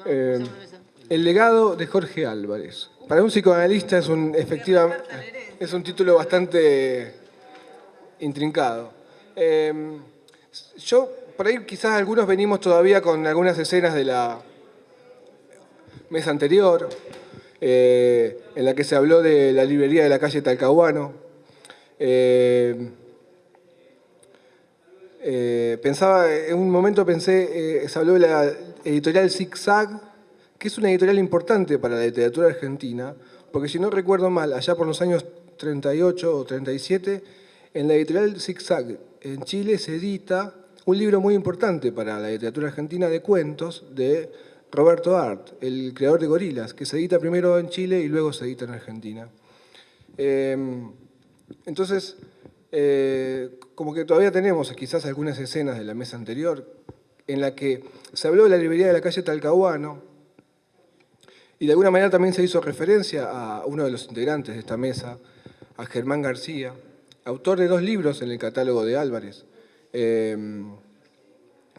Eh, El legado de Jorge Álvarez. Para un psicoanalista es un título bastante intrincado. Yo, por ahí quizás algunos venimos todavía con algunas escenas de la mesa anterior, en la que se habló de la librería de la calle Talcahuano. En un momento pensé, se habló de la editorial Zigzag, que es una editorial importante para la literatura argentina, porque si no recuerdo mal, allá por los años 38 o 37, en la editorial Zigzag en Chile se edita un libro muy importante para la literatura argentina de cuentos de Roberto Art, el creador de Gorilas, que se edita primero en Chile y luego se edita en Argentina. Entonces, como que todavía tenemos quizás algunas escenas de la mesa anterior en la que se habló de la librería de la calle Talcahuano y de alguna manera también se hizo referencia a uno de los integrantes de esta mesa, a Germán García, autor de 2 libros en el catálogo de Álvarez.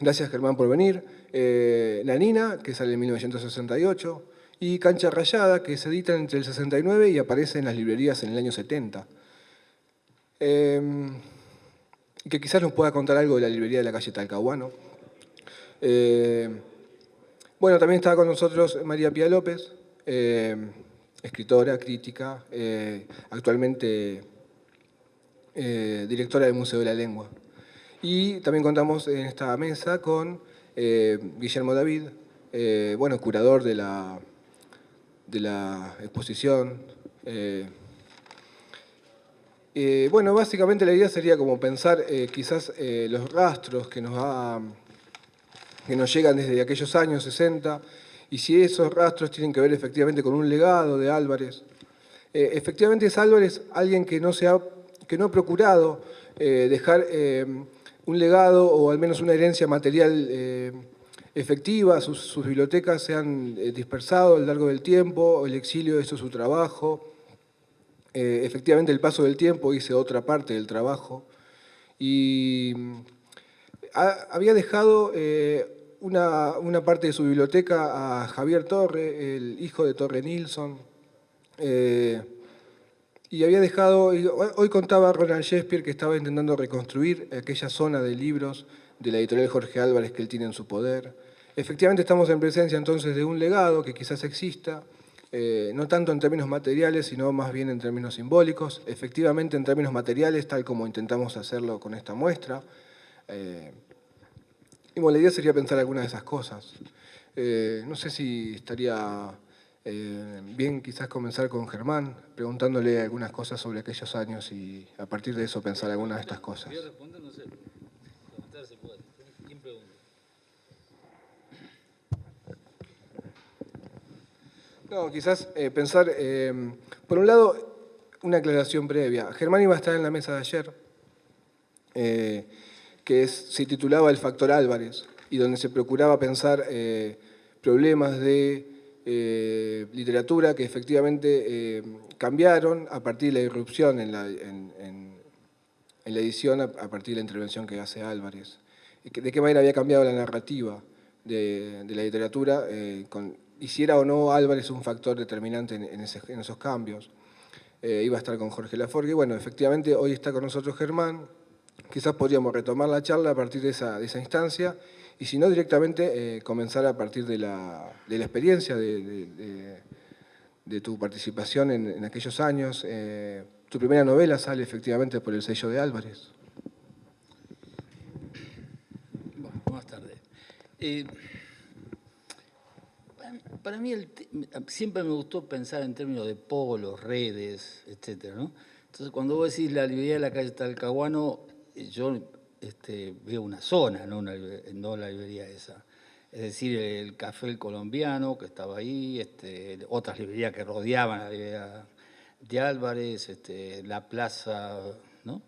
Gracias, Germán, por venir. Nanina, que sale en 1968, y Cancha Rayada, que se edita entre el 69 y aparece en las librerías en el año 70. Que quizás nos pueda contar algo de la librería de la calle Talcahuano. Bueno, también estaba con nosotros María Pía López, escritora, crítica, actualmente directora del Museo de la Lengua. Y también contamos en esta mesa con Guillermo David, bueno, curador de la exposición. Bueno, básicamente la idea sería como pensar quizás los rastros que nos llegan desde aquellos años 60 y si esos rastros tienen que ver efectivamente con un legado de Álvarez. Efectivamente es Álvarez alguien que no ha procurado dejar un legado o al menos una herencia material efectiva. Sus bibliotecas se han dispersado a lo largo del tiempo, el exilio hizo su trabajo. Efectivamente el paso del tiempo hizo otra parte del trabajo y había dejado una parte de su biblioteca a Javier Torre, el hijo de Torre Nilsson, y había dejado, hoy contaba Ronald Shakespeare que estaba intentando reconstruir aquella zona de libros de la editorial Jorge Álvarez que él tiene en su poder. Efectivamente estamos en presencia entonces de un legado que quizás exista, no tanto en términos materiales, sino más bien en términos simbólicos. Efectivamente en términos materiales, tal como intentamos hacerlo con esta muestra. Y bueno, la idea sería pensar algunas de esas cosas. No sé si estaría bien quizás comenzar con Germán, preguntándole algunas cosas sobre aquellos años y a partir de eso pensar algunas de estas cosas. ¿Quiero responder? No sé. Preguntar se puede. ¿Quién pregunta? No, quizás pensar, por un lado, una aclaración previa. Germán iba a estar en la mesa de ayer, se titulaba El Factor Álvarez, y donde se procuraba pensar problemas de literatura que efectivamente cambiaron a partir de la irrupción en la edición, a partir de la intervención que hace Álvarez. De qué manera había cambiado la narrativa de la literatura, y si era o no Álvarez un factor determinante en esos cambios. Iba a estar con Jorge Laforgue. Bueno, efectivamente hoy está con nosotros Germán. Quizás podríamos retomar la charla a partir de esa instancia y si no directamente comenzar a partir de la experiencia de tu participación en aquellos años. Tu primera novela sale efectivamente por el sello de Álvarez. Bueno, buenas tardes. Para mí siempre me gustó pensar en términos de polos, redes, etcétera, ¿no? Entonces, cuando vos decís la librería de la calle Talcahuano, yo veo una zona, no la librería esa. Es decir, el Café El Colombiano, que estaba ahí, otras librerías que rodeaban la librería de Álvarez, la plaza, ¿no?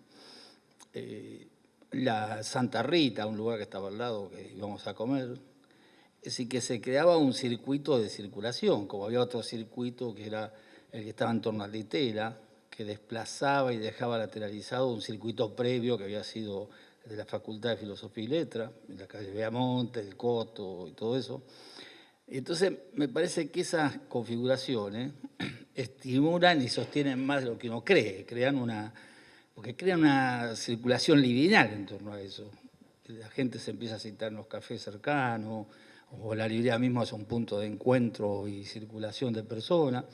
La Santa Rita, un lugar que estaba al lado, que íbamos a comer. Es decir, que se creaba un circuito de circulación, como había otro circuito que era el que estaba en torno a Litera, que desplazaba y dejaba lateralizado un circuito previo que había sido de la Facultad de Filosofía y Letras, en la calle Beamonte, el Coto y todo eso. Entonces, me parece que esas configuraciones estimulan y sostienen más de lo que uno cree, porque crean una circulación liminal en torno a eso. La gente se empieza a citar en los cafés cercanos, o la librería misma es un punto de encuentro y circulación de personas.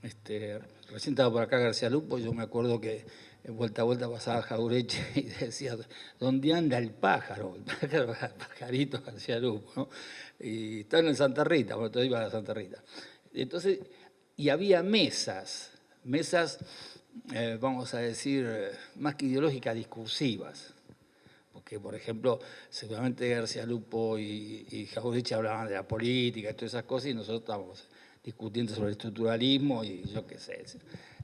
Recién estaba por acá García Lupo, yo me acuerdo que en vuelta a vuelta pasaba Jaureche y decía, ¿dónde anda el pájaro? El pajarito García Lupo, ¿no? Y estaban en Santa Rita, bueno, todo iba a Santa Rita. Entonces, y había mesas, vamos a decir, más que ideológicas, discursivas. Porque, por ejemplo, seguramente García Lupo y Jauretche hablaban de la política y todas esas cosas, y nosotros estábamos discutiendo sobre el estructuralismo y yo qué sé,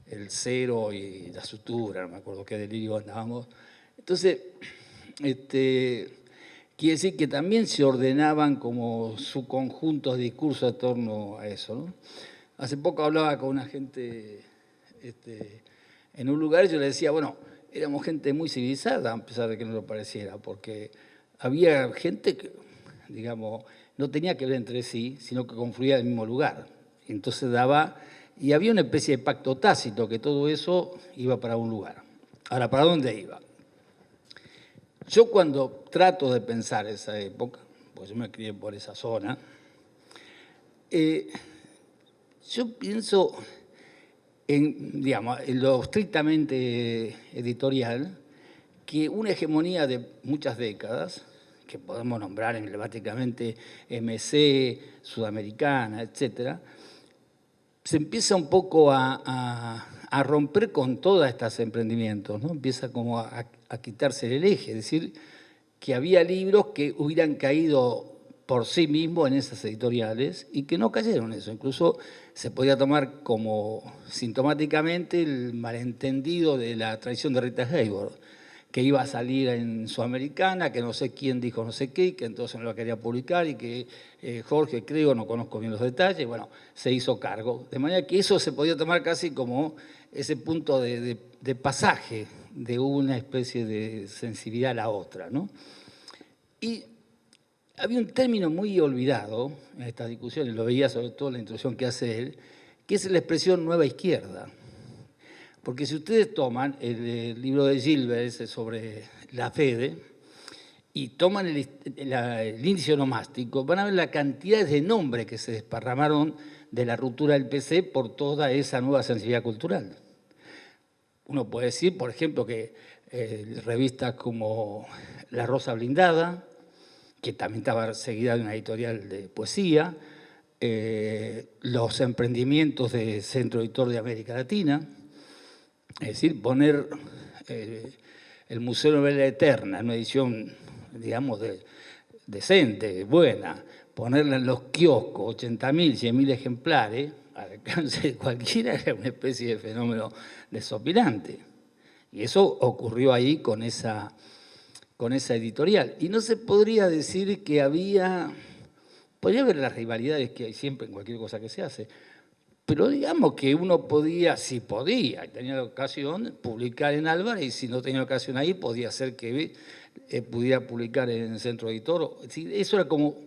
el cero y la sutura, no me acuerdo qué delirio andábamos. Entonces, quiere decir que también se ordenaban como subconjuntos de discursos en torno a eso, ¿no? Hace poco hablaba con una gente en un lugar y yo le decía, bueno, éramos gente muy civilizada, a pesar de que no lo pareciera, porque había gente que, digamos, no tenía que ver entre sí, sino que confluía en el mismo lugar. Entonces y había una especie de pacto tácito, que todo eso iba para un lugar. Ahora, ¿para dónde iba? Yo cuando trato de pensar esa época, pues yo me crié por esa zona, yo pienso digamos, en lo estrictamente editorial, que una hegemonía de muchas décadas, que podemos nombrar emblemáticamente MC, Sudamericana, etcétera, se empieza un poco a romper con todos estos emprendimientos, ¿no? Empieza como a quitarse el eje, es decir, que había libros que hubieran caído por sí mismos en esas editoriales y que no cayeron en eso. Incluso se podía tomar como sintomáticamente el malentendido de la traición de Rita Hayworth, que iba a salir en Sudamericana, que no sé quién dijo no sé qué, que entonces no la quería publicar y que Jorge, creo, no conozco bien los detalles, bueno, se hizo cargo. De manera que eso se podía tomar casi como ese punto de pasaje de una especie de sensibilidad a la otra, ¿no? Y había un término muy olvidado en estas discusiones, lo veía sobre todo en la introducción que hace él, que es la expresión nueva izquierda. Porque si ustedes toman el libro de Gilbert ese sobre la Fede y toman el índice onomástico, van a ver la cantidad de nombres que se desparramaron de la ruptura del PC por toda esa nueva sensibilidad cultural. Uno puede decir, por ejemplo, que revistas como La Rosa Blindada, que también estaba seguida de una editorial de poesía, los emprendimientos de Centro Editor de América Latina, es decir, poner el Museo de Novela Eterna en una edición, digamos, decente, buena, ponerla en los kioscos, 80.000, 100.000 ejemplares, al alcance de cualquiera, era una especie de fenómeno desopilante. Y eso ocurrió ahí con esa editorial. Y no se podría decir que podría haber las rivalidades que hay siempre en cualquier cosa que se hace, pero digamos que uno podía, si podía, y tenía la ocasión, publicar en Álvarez, y si no tenía ocasión ahí, podía ser que pudiera publicar en el Centro Editor. Eso era como,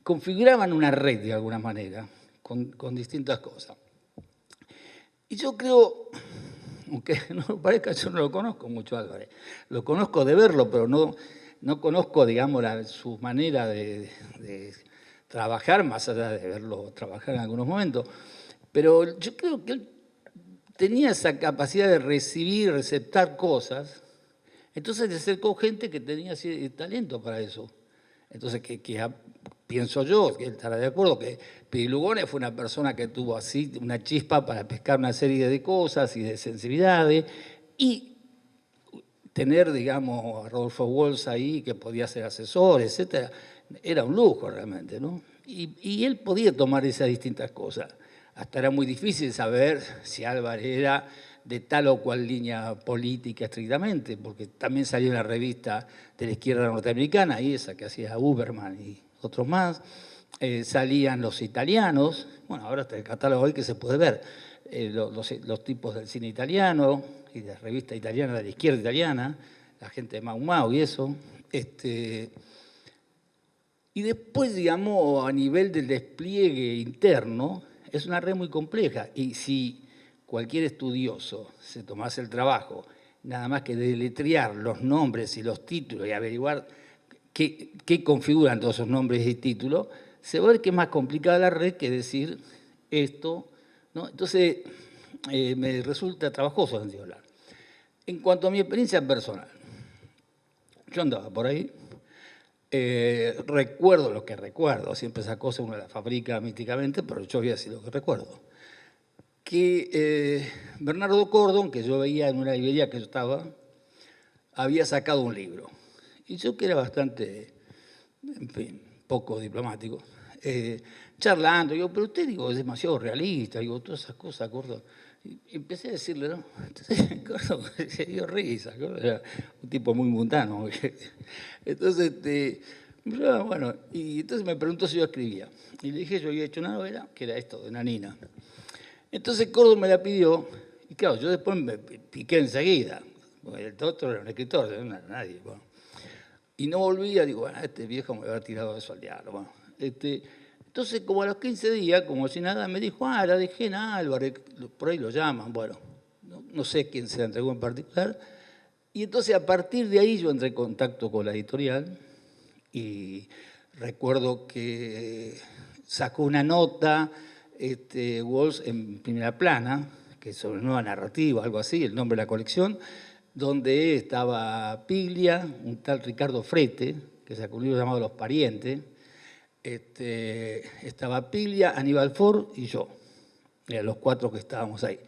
configuraban una red de alguna manera, con distintas cosas. Y yo creo, aunque no me parezca, yo no lo conozco mucho Álvarez, lo conozco de verlo, pero no conozco, digamos, su manera de trabajar, más allá de verlo trabajar en algunos momentos. Pero yo creo que él tenía esa capacidad de recibir, receptar cosas. Entonces se acercó gente que tenía talento para eso. Entonces, pienso yo, que él estará de acuerdo, que Pidi Lugones fue una persona que tuvo así una chispa para pescar una serie de cosas y de sensibilidades. Y tener, digamos, a Rodolfo Walsh ahí, que podía ser asesor, etcétera, era un lujo realmente, ¿no? Y él podía tomar esas distintas cosas. Hasta era muy difícil saber si Álvarez era de tal o cual línea política estrictamente, porque también salió una revista de la izquierda norteamericana, y esa que hacía Uberman y otros más. Salían los italianos, bueno, ahora está el catálogo hoy que se puede ver, los tipos del cine italiano y de la revista italiana, de la izquierda italiana, la gente de Mau Mau y eso. Y después, digamos, a nivel del despliegue interno, es una red muy compleja. Y si cualquier estudioso se tomase el trabajo, nada más que de deletrear los nombres y los títulos y averiguar qué configuran todos esos nombres y títulos, se va a ver que es más complicada la red que decir esto, ¿no? Entonces, me resulta trabajoso en hablar. En cuanto a mi experiencia personal, yo andaba por ahí, recuerdo lo que recuerdo, siempre esa cosa uno la fabrica míticamente, pero yo voy a decir lo que recuerdo. Que Bernardo Cordon, que yo veía en una librería que yo estaba, había sacado un libro. Y yo, que era bastante, en fin, poco diplomático, charlando, digo, pero usted, digo, es demasiado realista, digo, todas esas cosas, Cordon. Y empecé a decirle, ¿no? Entonces, Cordon se dio risa, Cordon era un tipo muy mundano. Entonces, bueno, y entonces me preguntó si yo escribía. Y le dije, yo había hecho una novela, que era esto, de Nanina. Entonces Córdoba me la pidió, y claro, yo después me piqué enseguida, porque el otro era un escritor, no era nadie. Bueno. Y no volvía, digo, bueno, este viejo me había tirado eso al diablo. Bueno. Entonces, como a los 15 días, como si nada, me dijo, la dejé en Álvarez, por ahí lo llaman, bueno, no sé quién se la entregó en particular. Y entonces, a partir de ahí, yo entré en contacto con la editorial, y recuerdo que sacó una nota Walsh en Primera Plana, que es sobre nueva narrativa, algo así, el nombre de la colección, donde estaba Piglia, un tal Ricardo Frete, que sacó un libro llamado Los Parientes, estaba Piglia, Aníbal Ford y yo, eran los 4 que estábamos ahí.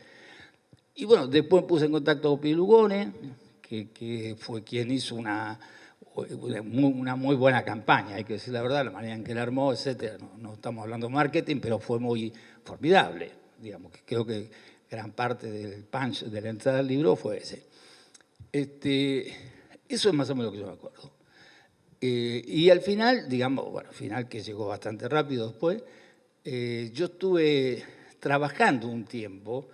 Y bueno, después me puse en contacto con Pío Lugone, que fue quien hizo una muy buena campaña, hay que decir la verdad, la manera en que la armó, etcétera. No estamos hablando de marketing, pero fue muy formidable. Digamos, que creo que gran parte del punch de la entrada del libro fue ese. Eso es más o menos lo que yo me acuerdo. Y al final, digamos, bueno, final que llegó bastante rápido después, yo estuve trabajando un tiempo,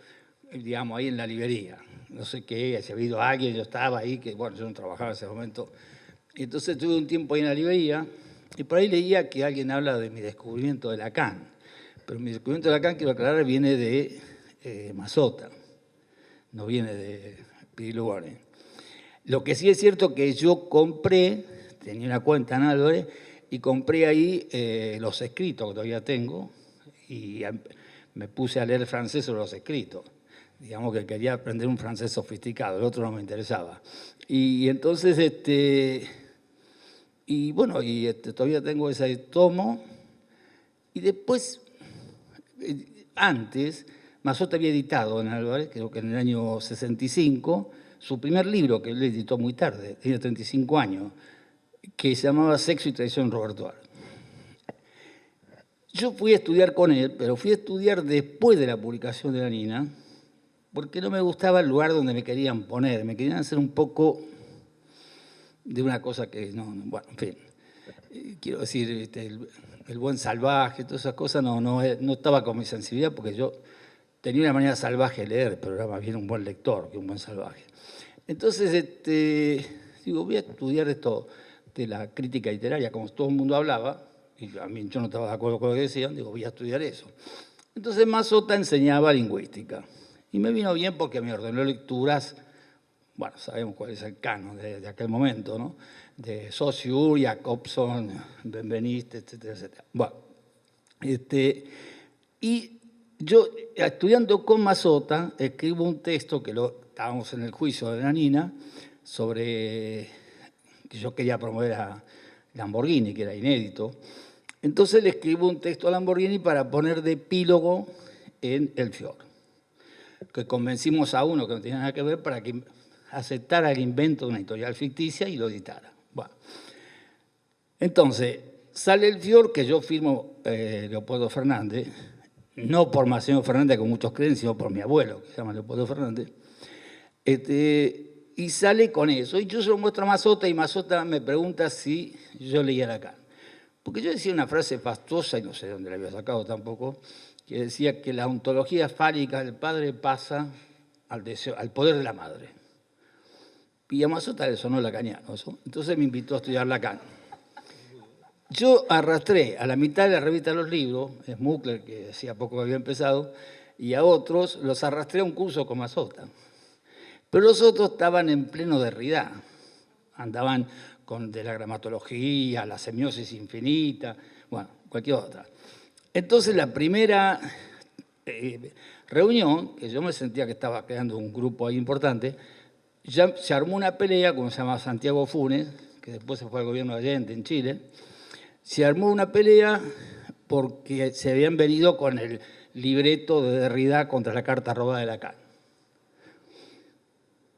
digamos, ahí en la librería. No sé qué, si ha habido alguien, yo estaba ahí, que bueno, yo no trabajaba en ese momento. Entonces tuve un tiempo ahí en la librería y por ahí leía que alguien habla de mi descubrimiento de Lacan. Pero mi descubrimiento de Lacan, quiero aclarar, viene de Mazota, no viene de Pirilugone. Lo que sí es cierto que yo compré, tenía una cuenta en Álvarez, y compré ahí los escritos que todavía tengo, y me puse a leer francés sobre los escritos. Digamos que quería aprender un francés sofisticado, el otro no me interesaba. Y entonces, y bueno, y todavía tengo ese tomo. Y después, antes, Mazzotta había editado en Álvarez, creo que en el año 65, su primer libro, que él editó muy tarde, tenía 35 años, que se llamaba Sexo y Traición Roberto Ar. Yo fui a estudiar con él, pero fui a estudiar después de la publicación de La Nina, porque no me gustaba el lugar donde me querían poner, me querían hacer un poco de una cosa que no, bueno, en fin, quiero decir, el buen salvaje, todas esas cosas no estaba con mi sensibilidad, porque yo tenía una manera salvaje de leer, pero era más bien un buen lector que un buen salvaje. Entonces, digo, voy a estudiar esto de la crítica literaria, como todo el mundo hablaba, y a mí yo no estaba de acuerdo con lo que decían, digo, voy a estudiar eso. Entonces Mazzotta enseñaba lingüística, y me vino bien porque me ordenó lecturas, bueno, sabemos cuál es el canon de aquel momento, ¿no? De Saussure, Jacobson, Benveniste, etcétera, etcétera. Bueno, y yo, estudiando con Mazzotta, escribo un texto que estábamos en el juicio de Nanina, sobre que yo quería promover a Lamborghini, que era inédito. Entonces le escribo un texto a Lamborghini para poner de epílogo en El Fior, que convencimos a uno que no tenía nada que ver para que aceptara el invento de una editorial ficticia y lo editara. Bueno. Entonces, sale El Fior, que yo firmo Leopoldo Fernández, no por Maceo Fernández, como muchos creen, sino por mi abuelo, que se llama Leopoldo Fernández, y sale con eso. Y yo se lo muestro a Mazzotta, y Mazzotta me pregunta si yo leía Lacan. Porque yo decía una frase fastuosa, y no sé de dónde la había sacado tampoco, que decía que la ontología fálica del padre pasa al poder de la madre. Y a Mazzotta le sonó lacaniano eso. Entonces me invitó a estudiar Lacan. Yo arrastré a la mitad de la revista Los Libros, Smuggler, que hacía poco había empezado, y a otros los arrastré a un curso con Mazota. Pero los otros estaban en pleno Derrida. Andaban con de la gramatología, la semiosis infinita, bueno, cualquier otra. Entonces la primera reunión, que yo me sentía que estaba creando un grupo ahí importante, ya se armó una pelea, como se llama Santiago Funes, que después se fue al gobierno de Allende en Chile. Se armó una pelea porque se habían venido con el libreto de Derrida contra la carta robada de Lacan.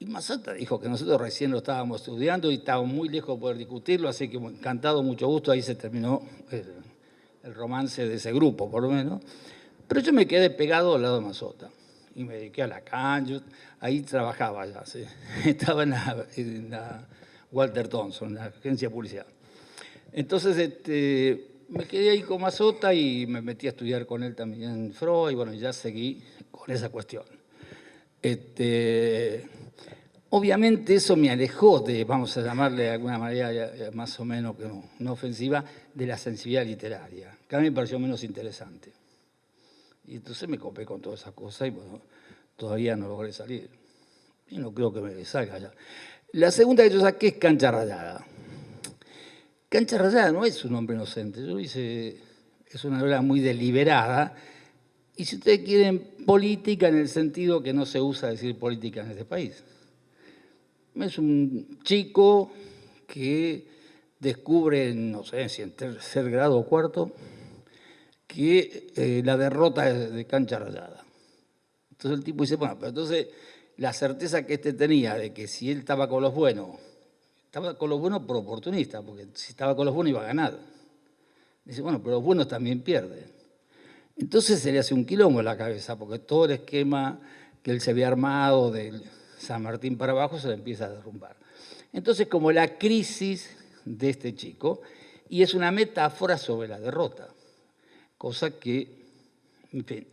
Y Mazota dijo que nosotros recién lo estábamos estudiando y estábamos muy lejos de poder discutirlo, así que encantado, mucho gusto, ahí se terminó el romance de ese grupo, por lo menos. Pero yo me quedé pegado al lado de Mazota y me dediqué a Lacan, yo ahí trabajaba ya, ¿sí? Estaba en la Walter Thompson, en la agencia de publicidad. Entonces me quedé ahí con Mazota y me metí a estudiar con él también Freud, y bueno, ya seguí con esa cuestión. Obviamente eso me alejó de, vamos a llamarle de alguna manera más o menos no ofensiva, de la sensibilidad literaria, que a mí me pareció menos interesante. Y entonces me copé con todas esas cosas y bueno, todavía no logré salir. Y no creo que me salga ya. La segunda que yo saqué es Cancha Rayada. Cancha Rayada no es un hombre inocente, yo hice, es una novela muy deliberada. Y si ustedes quieren, política en el sentido que no se usa decir política en este país. Es un chico que descubre, no sé si en tercer grado o cuarto, que la derrota es de Cancha Rayada. Entonces el tipo dice, bueno, pero entonces la certeza que este tenía de que si él estaba con los buenos por oportunista, porque si estaba con los buenos iba a ganar. Dice, bueno, pero los buenos también pierden. Entonces se le hace un quilombo en la cabeza, porque todo el esquema que él se había armado del San Martín para abajo se le empieza a derrumbar. Entonces, como la crisis de este chico, y es una metáfora sobre la derrota, cosa que, en fin,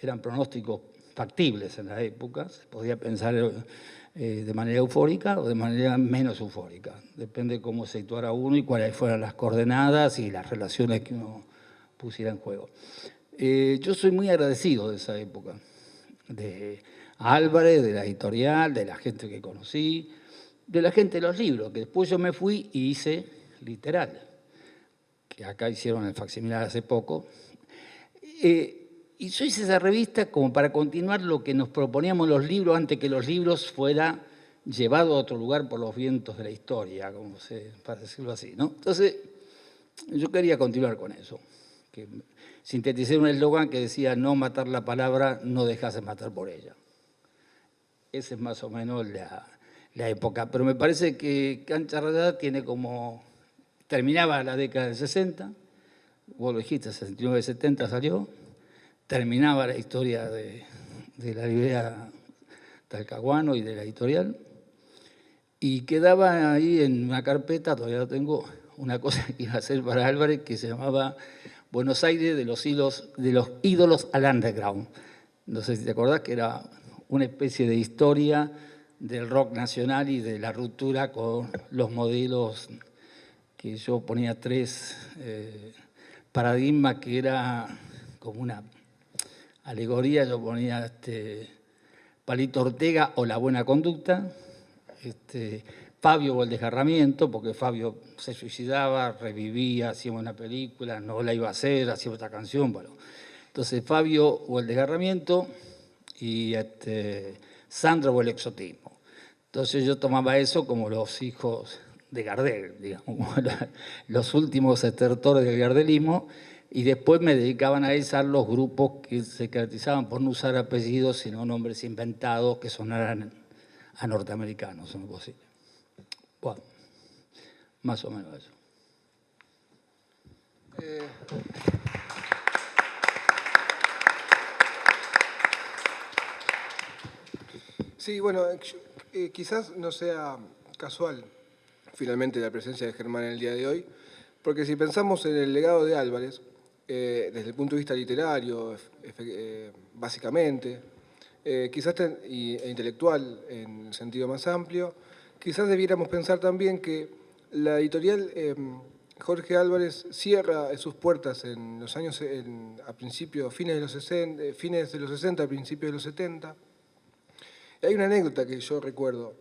eran pronósticos factibles en la época, se podía pensar de manera eufórica o de manera menos eufórica, depende de cómo se situara uno y cuáles fueran las coordenadas y las relaciones que uno pusiera en juego. Yo soy muy agradecido de esa época, de Álvarez, de la editorial, de la gente que conocí, de la gente de los libros, que después yo me fui y hice Literal, que acá hicieron el facsimilar hace poco. Y yo hice esa revista como para continuar lo que nos proponíamos los libros antes que los libros fuera llevado a otro lugar por los vientos de la historia, para decirlo así, ¿no? Entonces, yo quería continuar con eso. Que sinteticé un eslogan que decía, no matar la palabra, no dejarse matar por ella. Esa es más o menos la época. Pero me parece que Cancha Rayada tiene como... Terminaba la década del 60, vos lo dijiste, 69, 70 salió, terminaba la historia de la librería Talcahuano y de la editorial, y quedaba ahí en una carpeta, todavía lo tengo, una cosa que iba a hacer para Álvarez que se llamaba Buenos Aires de los ídolos al underground. No sé si te acordás que era una especie de historia del rock nacional y de la ruptura con los modelos, que yo ponía tres paradigmas, que era como una alegoría, yo ponía Palito Ortega o La Buena Conducta, Fabio o El Desgarramiento, porque Fabio se suicidaba, revivía, hacía una película, no la iba a hacer, hacía otra canción, bueno. Entonces Fabio o El Desgarramiento y Sandro o El Exotismo. Entonces yo tomaba eso como los hijos de Gardel, digamos, los últimos estertores del gardelismo, y después me dedicaban a analizar los grupos que se caracterizaban por no usar apellidos, sino nombres inventados que sonaran a norteamericanos, en lo posible. Bueno, más o menos eso. Sí, bueno, quizás no sea casual finalmente la presencia de Germán en el día de hoy, porque si pensamos en el legado de Álvarez, desde el punto de vista literario, básicamente, quizás e intelectual en sentido más amplio, quizás debiéramos pensar también que la editorial Jorge Álvarez cierra sus puertas en los años, a principios, fines de los 60, a principios de los 70. Y hay una anécdota que yo recuerdo,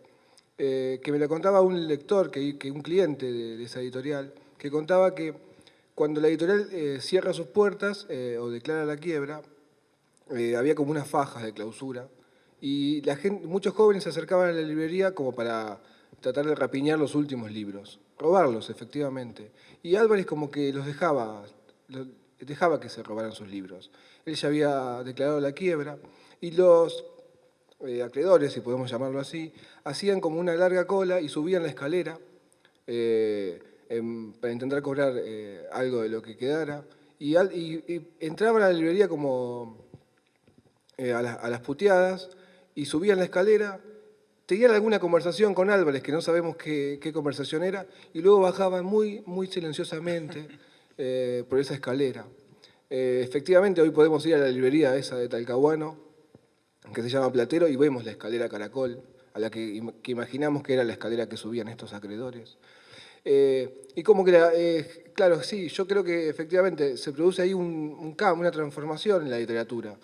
que me la contaba un lector, un cliente de esa editorial, que contaba que cuando la editorial cierra sus puertas o declara la quiebra, había como unas fajas de clausura y muchos jóvenes se acercaban a la librería como para tratar de rapiñar los últimos libros, robarlos efectivamente. Y Álvarez como que dejaba que se robaran sus libros. Él ya había declarado la quiebra y los acreedores, si podemos llamarlo así, hacían como una larga cola y subían la escalera para intentar cobrar algo de lo que quedara. Y entraban a la librería como a las puteadas y subían la escalera, tenían alguna conversación con Álvarez, que no sabemos qué conversación era, y luego bajaban muy, muy silenciosamente por esa escalera. Efectivamente, hoy podemos ir a la librería esa de Talcahuano, que se llama Platero, y vemos la escalera Caracol, a la que imaginamos que era la escalera que subían estos acreedores. Y como que, claro, sí, yo creo que efectivamente se produce ahí un cambio, una transformación en la literatura.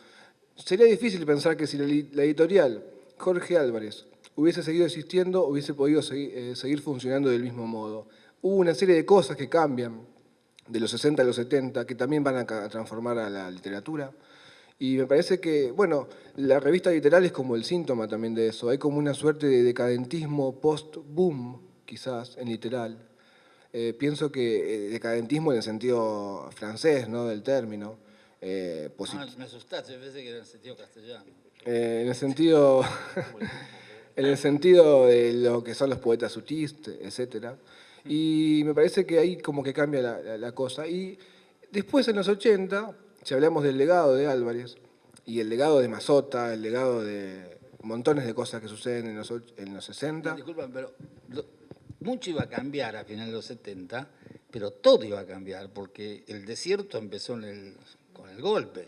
Sería difícil pensar que si la editorial Jorge Álvarez hubiese seguido existiendo, hubiese podido seguir funcionando del mismo modo. Hubo una serie de cosas que cambian de los 60 a los 70, que también van a transformar a la literatura. Y me parece que, bueno, la revista literal es como el síntoma también de eso. Hay como una suerte de decadentismo post-boom, quizás, en literal. Pienso que decadentismo en el sentido francés, ¿no?, del término. Me asustaste, yo pensé que era en el sentido castellano. En el sentido, en el sentido de lo que son los poetas sutistes, etc. Y me parece que ahí como que cambia la cosa. Y después en los 80, si hablamos del legado de Álvarez, y el legado de Mazota, el legado de montones de cosas que suceden en los 60. Disculpen, pero mucho iba a cambiar a finales de los 70, pero todo iba a cambiar, porque el desierto empezó con el golpe.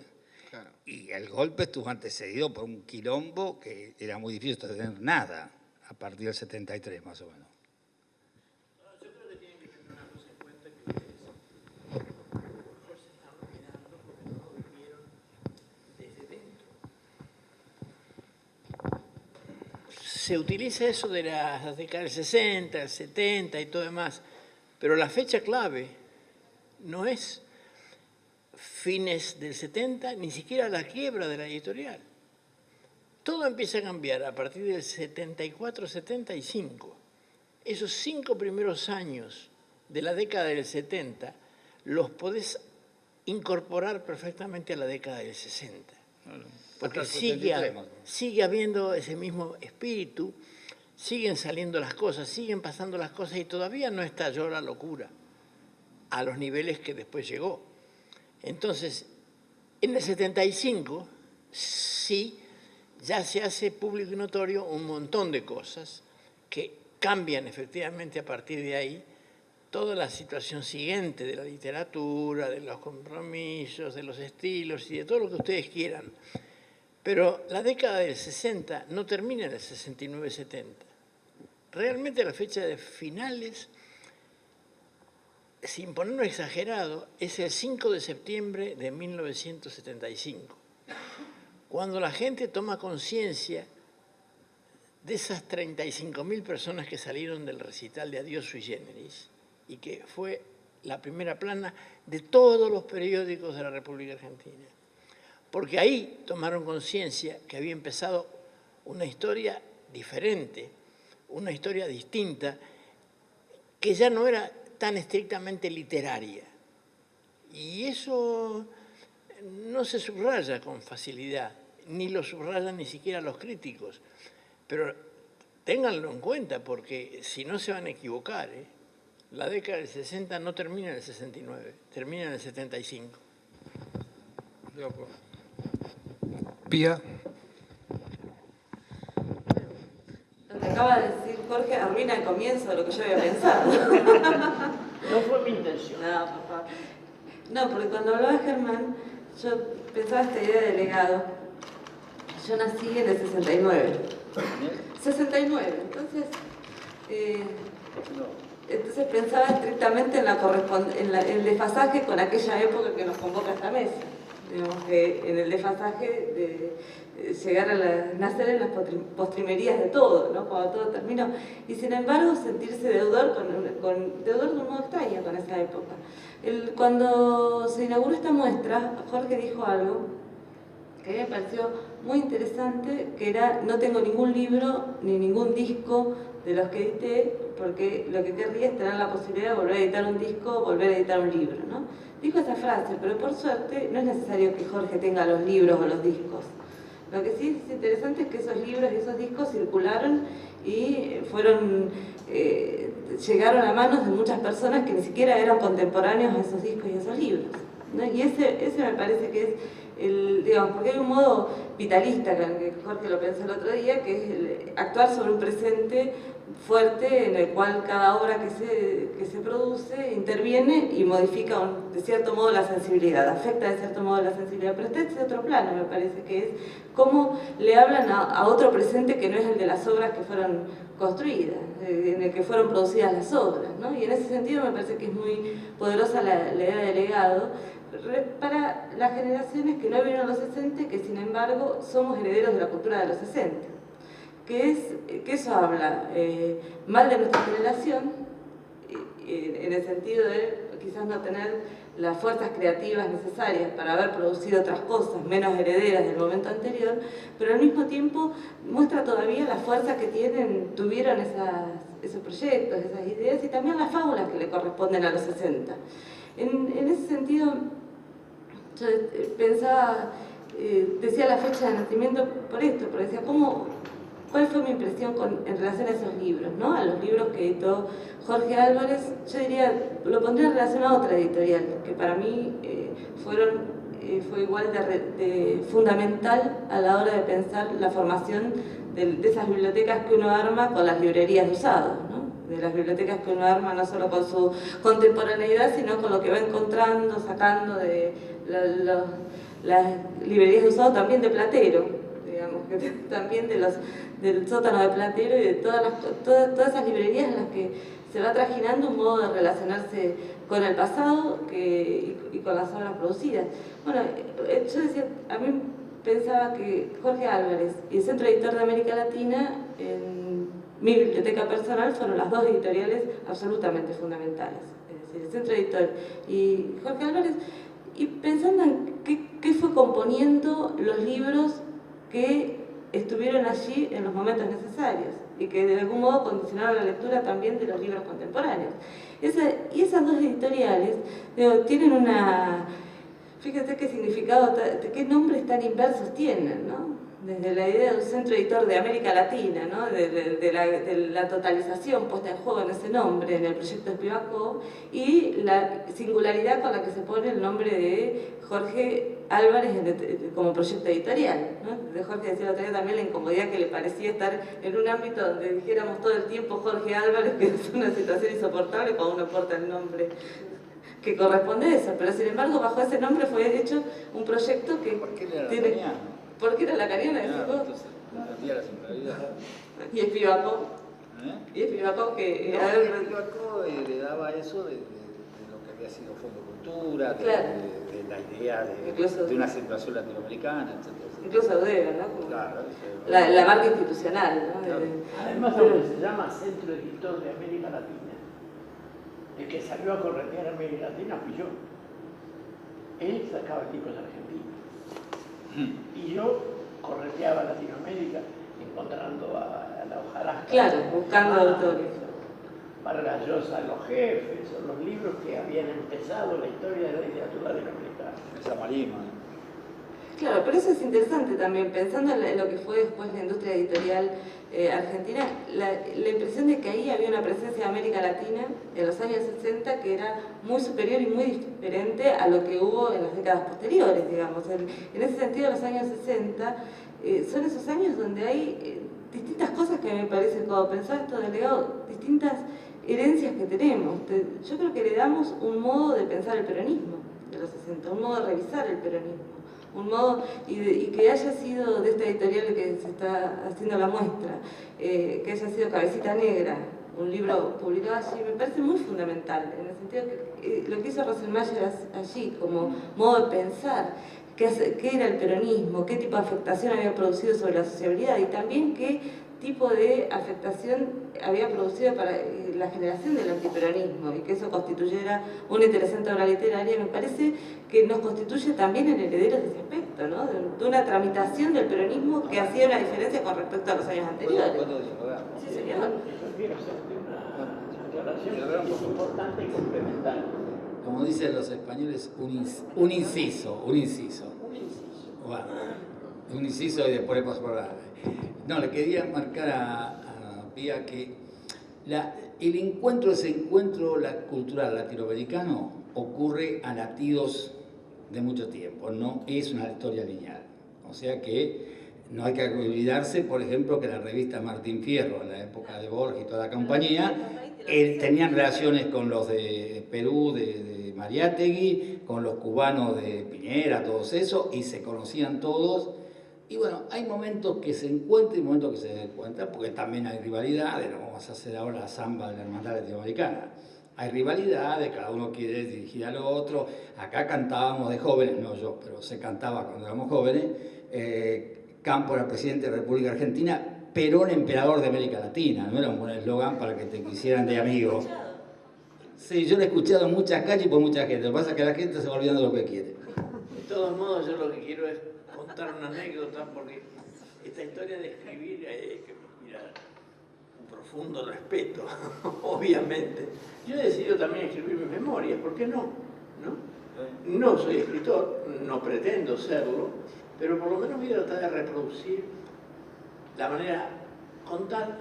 Claro. Y el golpe estuvo antecedido por un quilombo que era muy difícil tener nada a partir del 73, más o menos. Yo creo que tienen que tener una cosa en cuenta que ustedes se están olvidando porque no lo vivieron desde dentro. Se utiliza eso de las décadas del 60, el 70 y todo demás, pero la fecha clave no es fines del 70, ni siquiera la quiebra de la editorial. Todo empieza a cambiar a partir del 74-75. Esos 5 primeros años de la década del 70 los podés incorporar perfectamente a la década del 60. Porque sigue habiendo ese mismo espíritu, siguen saliendo las cosas, siguen pasando las cosas y todavía no estalló la locura a los niveles que después llegó. Entonces, en el 75, sí, ya se hace público y notorio un montón de cosas que cambian efectivamente a partir de ahí toda la situación siguiente de la literatura, de los compromisos, de los estilos y de todo lo que ustedes quieran. Pero la década del 60 no termina en el 69-70. Realmente la fecha de finales, sin ponerlo exagerado, es el 5 de septiembre de 1975, cuando la gente toma conciencia de esas 35.000 personas que salieron del recital de Adiós Sui Generis y que fue la primera plana de todos los periódicos de la República Argentina. Porque ahí tomaron conciencia que había empezado una historia diferente, una historia distinta, que ya no era tan estrictamente literaria. Y eso no se subraya con facilidad, ni lo subrayan ni siquiera los críticos. Pero ténganlo en cuenta, porque si no se van a equivocar, ¿eh? La década del 60 no termina en el 69, termina en el 75. Pía. Lo que acaba de decir Jorge arruina el comienzo de lo que yo había pensado. No fue mi intención. No, por favor. No, porque cuando hablaba Germán, yo pensaba esta idea de legado. Yo nací en el 69. 69, entonces... Entonces pensaba estrictamente en el desfasaje con aquella época que nos convoca a esta mesa. Digamos que en el desfasaje de llegar a nacer en las postrimerías de todo, ¿no? Cuando todo terminó. Y sin embargo sentirse deudor, deudor de un modo extraño con esa época. Cuando se inauguró esta muestra, Jorge dijo algo que me pareció muy interesante, que era: no tengo ningún libro ni ningún disco de los que edité, porque lo que querría es tener la posibilidad de volver a editar un disco, volver a editar un libro, ¿no? Dijo esa frase, pero por suerte no es necesario que Jorge tenga los libros o los discos. Lo que sí es interesante es que esos libros y esos discos circularon y llegaron a manos de muchas personas que ni siquiera eran contemporáneos a esos discos y esos libros, ¿no? Y ese me parece que es digamos, porque hay un modo vitalista, que Jorge lo pensó el otro día, que es actuar sobre un presente fuerte en el cual cada obra que se produce interviene y modifica de cierto modo la sensibilidad, afecta de cierto modo la sensibilidad, pero este es otro plano, me parece, que es cómo le hablan a otro presente que no es el de las obras que fueron construidas, en el que fueron producidas las obras, ¿no? Y en ese sentido me parece que es muy poderosa la idea de legado para las generaciones que no vivieron los 60, que sin embargo somos herederos de la cultura de los 60. Que eso habla mal de nuestra generación, en el sentido de quizás no tener las fuerzas creativas necesarias para haber producido otras cosas menos herederas del momento anterior, pero al mismo tiempo muestra todavía la fuerza que tuvieron esos proyectos, esas ideas, y también las fábulas que le corresponden a los 60. En ese sentido, yo pensaba, decía la fecha de nacimiento por esto, porque decía, ¿cuál fue mi impresión en relación a esos libros, ¿no? A los libros que editó Jorge Álvarez? Yo diría, lo pondría en relación a otra editorial, que para mí fue igual de fundamental a la hora de pensar la formación de esas bibliotecas que uno arma con las librerías de usados, ¿no? De las bibliotecas que uno arma no solo con su contemporaneidad, sino con lo que va encontrando, sacando de las librerías de usados, también de Platero, digamos, que también del sótano de Platero y de todas esas librerías en las que se va trajinando un modo de relacionarse con el pasado y con las obras producidas. Bueno, yo decía, a mí pensaba que Jorge Álvarez y el Centro Editor de América Latina, en mi biblioteca personal, fueron las dos editoriales absolutamente fundamentales. Es decir, el Centro Editor y Jorge Álvarez, y pensando en qué fue componiendo los libros que estuvieron allí en los momentos necesarios y que de algún modo condicionaron la lectura también de los libros contemporáneos. Y esas dos editoriales tienen fíjate qué significado, qué nombres tan inversos tienen, ¿no? Desde la idea de un Centro Editor de América Latina, ¿no? de la totalización puesta en juego en ese nombre, en el proyecto Spivakov, y la singularidad con la que se pone el nombre de Jorge Álvarez como proyecto editorial, ¿no? De Jorge decía el otro día también la incomodidad que le parecía estar en un ámbito donde dijéramos todo el tiempo Jorge Álvarez, que es una situación insoportable cuando uno porta el nombre que corresponde a eso, pero sin embargo bajo ese nombre fue hecho un proyecto que tiene... ¿Por qué era lacaniana? Entonces, entendía la singularidad. Y Spivakov. Y Spivakov que... Spivakov le daba eso de lo que había sido Fondo Cultura, claro, de la idea de una acentuación latinoamericana, etc. Incluso Eudeva, ¿no? Como claro, la marca institucional, ¿no? Claro. Además, ahora se llama Centro Editor de América Latina. El que salió a corretear América Latina fui yo. Él sacaba libros argentinos. Y yo correteaba Latinoamérica encontrando a la hojarasca. Claro, buscando autores. Vargas Llosa, Los Jefes, son los libros que habían empezado la historia de la literatura latinoamericana. Esa Malima. Claro, pero eso es interesante también, pensando en lo que fue después la industria editorial argentina, la impresión de que ahí había una presencia de América Latina en los años 60 que era muy superior y muy diferente a lo que hubo en las décadas posteriores, digamos. En ese sentido, los años 60 son esos años donde hay distintas cosas que me parece, cuando pensaba esto del legado, distintas herencias que tenemos. Yo creo que heredamos un modo de pensar el peronismo de los 60, un modo de revisar el peronismo, un modo, y que haya sido de esta editorial que se está haciendo la muestra, que haya sido Cabecita Negra, un libro publicado allí, me parece muy fundamental, en el sentido que lo que hizo Rosselmayer allí, como modo de pensar, qué era el peronismo, qué tipo de afectación había producido sobre la sociabilidad y también qué tipo de afectación había producido para la generación del antiperonismo y que eso constituyera una interesante obra literaria, me parece que nos constituye también en herederos de ese aspecto, ¿no? De una tramitación del peronismo que hacía una diferencia con respecto a los años anteriores. Sí, señor. Quiero hacer una aclaración que es importante y complementaria. Como dicen los españoles, un inciso. Bueno, un inciso y después paso por la... No, le quería marcar a Pía que ese encuentro cultural latinoamericano ocurre a latidos de mucho tiempo, no es una historia lineal. O sea que no hay que olvidarse, por ejemplo, que la revista Martín Fierro, en la época de Borges y toda la compañía, tenían relaciones con los de Perú, de Mariátegui, con los cubanos de Piñera, todos esos, y se conocían todos. Y bueno, hay momentos que se encuentran y momentos que se encuentran, porque también hay rivalidades, no vamos a hacer ahora la samba de la hermandad latinoamericana. Hay rivalidades, cada uno quiere dirigir al otro. Acá cantábamos de jóvenes, no yo, pero se cantaba cuando éramos jóvenes. Campo era presidente de la República Argentina, Perón emperador de América Latina, no era un buen eslogan para que te quisieran de amigo. Sí, yo lo he escuchado en muchas calles y por mucha gente, lo que pasa es que la gente se va olvidando lo que quiere. De todos modos, yo lo que quiero es contar una anécdota, porque esta historia de escribir hay que mirar un profundo respeto, obviamente. Yo he decidido también escribir mis memorias, ¿por qué no? No soy escritor, no pretendo serlo, pero por lo menos voy a tratar de reproducir la manera, contar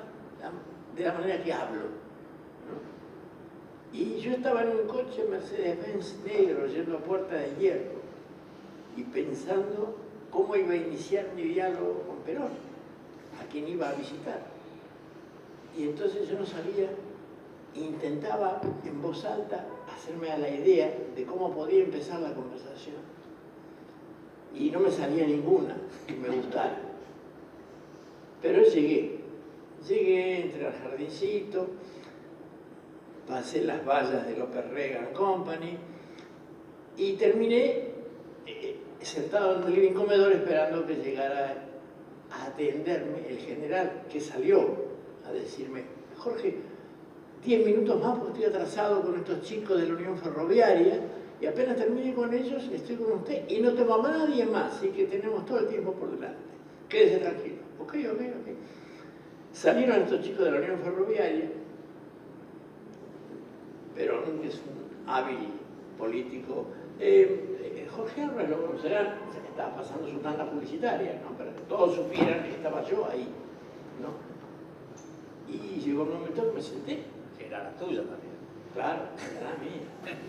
de la manera que hablo, ¿no? Y yo estaba en un coche Mercedes-Benz negro yendo a Puerta de Hierro y pensando cómo iba a iniciar mi diálogo con Perón, a quien iba a visitar. Y entonces yo no sabía, intentaba en voz alta hacerme a la idea de cómo podía empezar la conversación. Y no me salía ninguna que me gustara. Pero llegué, entré al jardincito, pasé las vallas de López Reagan Company y terminé sentado en un living comedor esperando que llegara a atenderme el general, que salió a decirme: Jorge, 10 minutos más porque estoy atrasado con estos chicos de la Unión Ferroviaria y apenas termine con ellos estoy con usted y no tengo a nadie más, así que tenemos todo el tiempo por delante. Quédese tranquilo. Ok. Salieron estos chicos de la Unión Ferroviaria. Perón, que es un hábil político. Jorge Álvarez lo conocerán, estaba pasando su tanda publicitaria, ¿no? Para que todos supieran que estaba yo ahí, ¿no? Y llegó un momento que me senté, que era la tuya también. Claro, era la mía.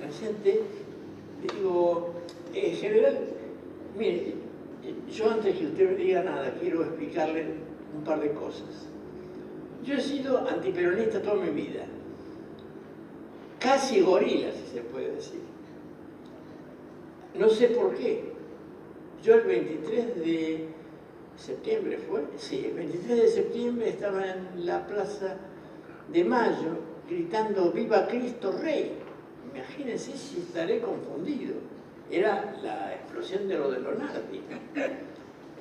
Me senté y digo, general, mire, yo antes que usted me diga nada, quiero explicarle un par de cosas. Yo he sido antiperonista toda mi vida, casi gorila, si se puede decir. No sé por qué. Yo el 23 de septiembre fue, sí, el 23 de septiembre estaba en la Plaza de Mayo gritando ¡Viva Cristo Rey! Imagínense si estaré confundido. Era la explosión de lo de Lonardi.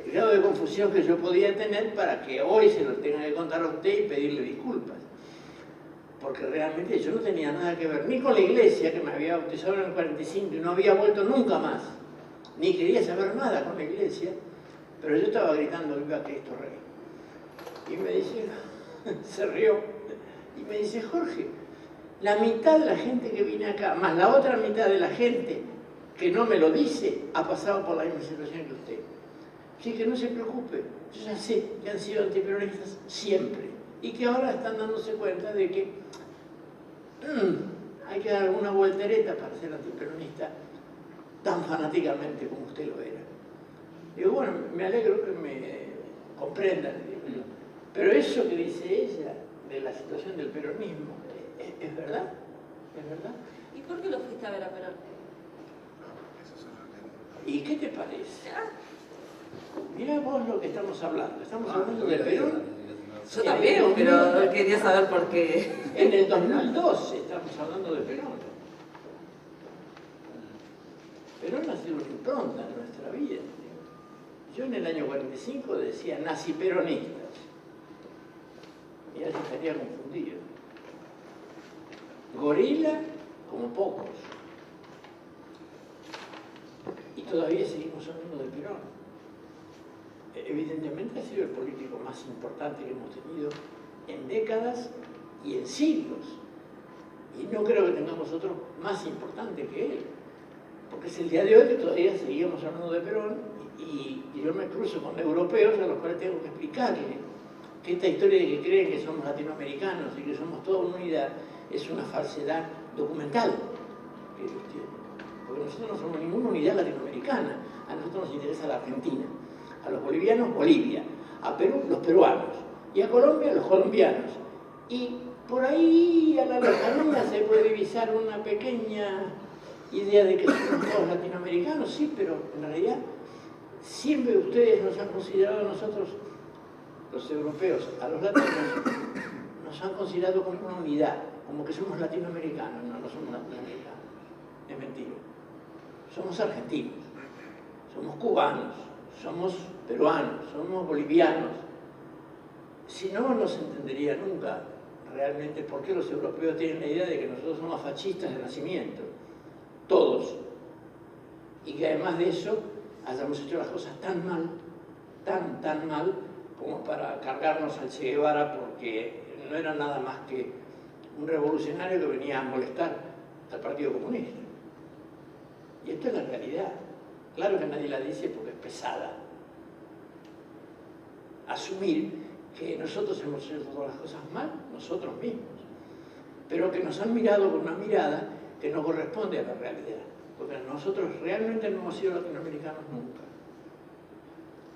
El grado de confusión que yo podía tener para que hoy se lo tenga que contar a usted y pedirle disculpas. Porque realmente yo no tenía nada que ver ni con la iglesia, que me había bautizado en el 45 y no había vuelto nunca más, ni quería saber nada con la iglesia, pero yo estaba gritando ¡Viva Cristo Rey! Y me dice, se rió, y me dice: Jorge, la mitad de la gente que viene acá, más la otra mitad de la gente que no me lo dice, ha pasado por la misma situación que usted. Así que no se preocupe, yo ya sé que han sido antiperonistas siempre, y que ahora están dándose cuenta de que hay que dar alguna voltereta para ser antiperonista tan fanáticamente como usted lo era. Digo, bueno, me alegro que me comprendan, pero eso que dice ella de la situación del peronismo, ¿es verdad? ¿Es verdad? ¿Y por qué lo fuiste a ver a Perón? ¿Y qué te parece? Mirá vos lo que estamos hablando. Estamos hablando de Perón. Yo también, pero quería saber por qué. En el 2012 estamos hablando de Perón. Perón ha sido una impronta en nuestra vida. Yo en el año 45 decía nazi-peronistas. Y ahora estaría confundido. Gorila como pocos. Y todavía seguimos hablando de Perón. Evidentemente ha sido el político más importante que hemos tenido en décadas y en siglos. Y no creo que tengamos otro más importante que él. Porque es el día de hoy que todavía seguimos hablando de Perón y yo me cruzo con europeos a los cuales tengo que explicarle que esta historia de que creen que somos latinoamericanos y que somos toda una unidad es una falsedad documental que ellos tienen. Porque nosotros no somos ninguna unidad latinoamericana. A nosotros nos interesa la Argentina. A los bolivianos, Bolivia. A Perú, los peruanos. Y a Colombia, los colombianos. Y por ahí a la lejanía se puede divisar una pequeña idea de que somos todos latinoamericanos, sí, pero en realidad siempre ustedes nos han considerado a nosotros, los europeos, a los latinos, nos han considerado como una unidad, como que somos latinoamericanos. No, no somos latinoamericanos. Es mentira. Somos argentinos, somos cubanos, somos peruanos, somos bolivianos. Si no, no se entendería nunca realmente por qué los europeos tienen la idea de que nosotros somos fascistas de nacimiento. Todos. Y que además de eso hayamos hecho las cosas tan mal, tan mal, como para cargarnos al Che Guevara porque no era nada más que un revolucionario que venía a molestar al Partido Comunista. Y esto es la realidad. Claro que nadie la dice porque es pesada. Asumir que nosotros hemos hecho todas las cosas mal, nosotros mismos, pero que nos han mirado con una mirada que no corresponde a la realidad, porque nosotros realmente no hemos sido latinoamericanos nunca.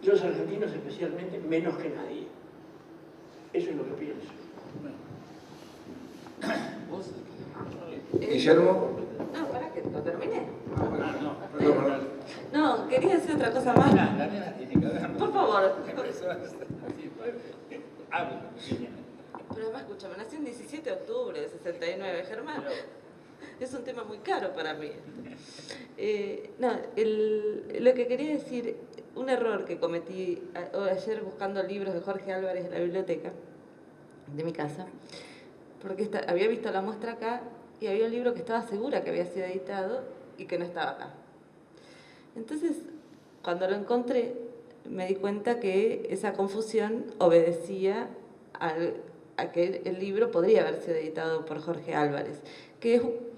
Y los argentinos especialmente, menos que nadie. Eso es lo que pienso. Guillermo. No, para que lo terminé. Perdón. No, quería decir otra cosa más. La nena tiene que ver. Por favor. Habla. Pero además, escúchame, nací el 17 de octubre de 69, Germán. Es un tema muy caro para mí. Lo que quería decir, un error que cometí ayer buscando libros de Jorge Álvarez en la biblioteca de mi casa, porque había visto la muestra acá y había un libro que estaba segura que había sido editado y que no estaba acá. Entonces, cuando lo encontré, me di cuenta que esa confusión obedecía a que el libro podría haber sido editado por Jorge Álvarez.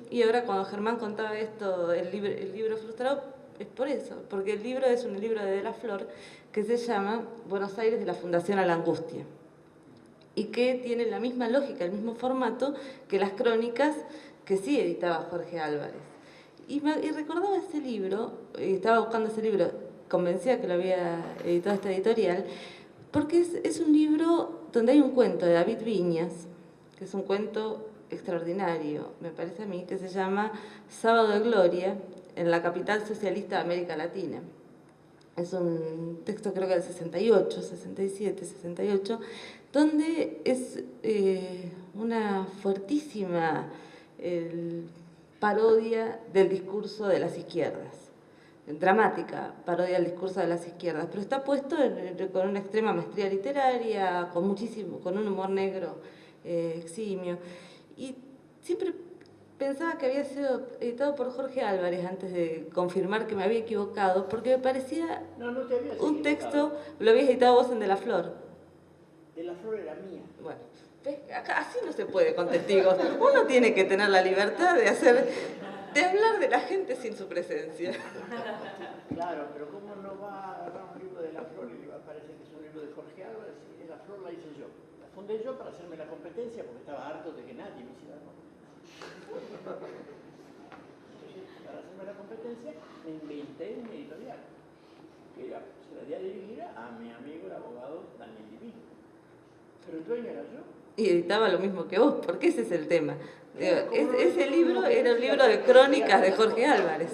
Y ahora cuando Germán contaba esto, el libro frustrado, es por eso, porque el libro es un libro de la Flor que se llama Buenos Aires de la Fundación a la Angustia, y que tiene la misma lógica, el mismo formato que las crónicas que sí editaba Jorge Álvarez. Y recordaba ese libro, estaba buscando ese libro, convencida que lo había editado esta editorial, porque es un libro donde hay un cuento de David Viñas, que es un cuento extraordinario, me parece a mí, que se llama Sábado de Gloria, en la capital socialista de América Latina. Es un texto creo que del 68, 67, 68, donde es una fuertísima parodia del discurso de las izquierdas, dramática parodia del discurso de las izquierdas, pero está puesto con una extrema maestría literaria, con un humor negro eximio. Y siempre pensaba que había sido editado por Jorge Álvarez antes de confirmar que me había equivocado, porque me parecía un texto, lo habías editado vos en De la Flor. De la Flor era mía. Bueno, acá así no se puede con testigos. Uno tiene que tener la libertad de hablar de la gente sin su presencia. Claro, pero ¿cómo no va a agarrar un libro de la Flor y le va a parecer que es un libro de Jorge Álvarez? Y de la Flor la hice yo. La fundé yo para hacerme la competencia porque estaba harto de que nadie me hiciera la competencia. Entonces, para hacerme la competencia, me inventé una editorial que se la di a dirigir a mi amigo, el abogado Daniel Divino. Pero el dueño era yo. Y editaba lo mismo que vos, porque ese es el tema. Ese libro era un libro de crónicas de Jorge Álvarez.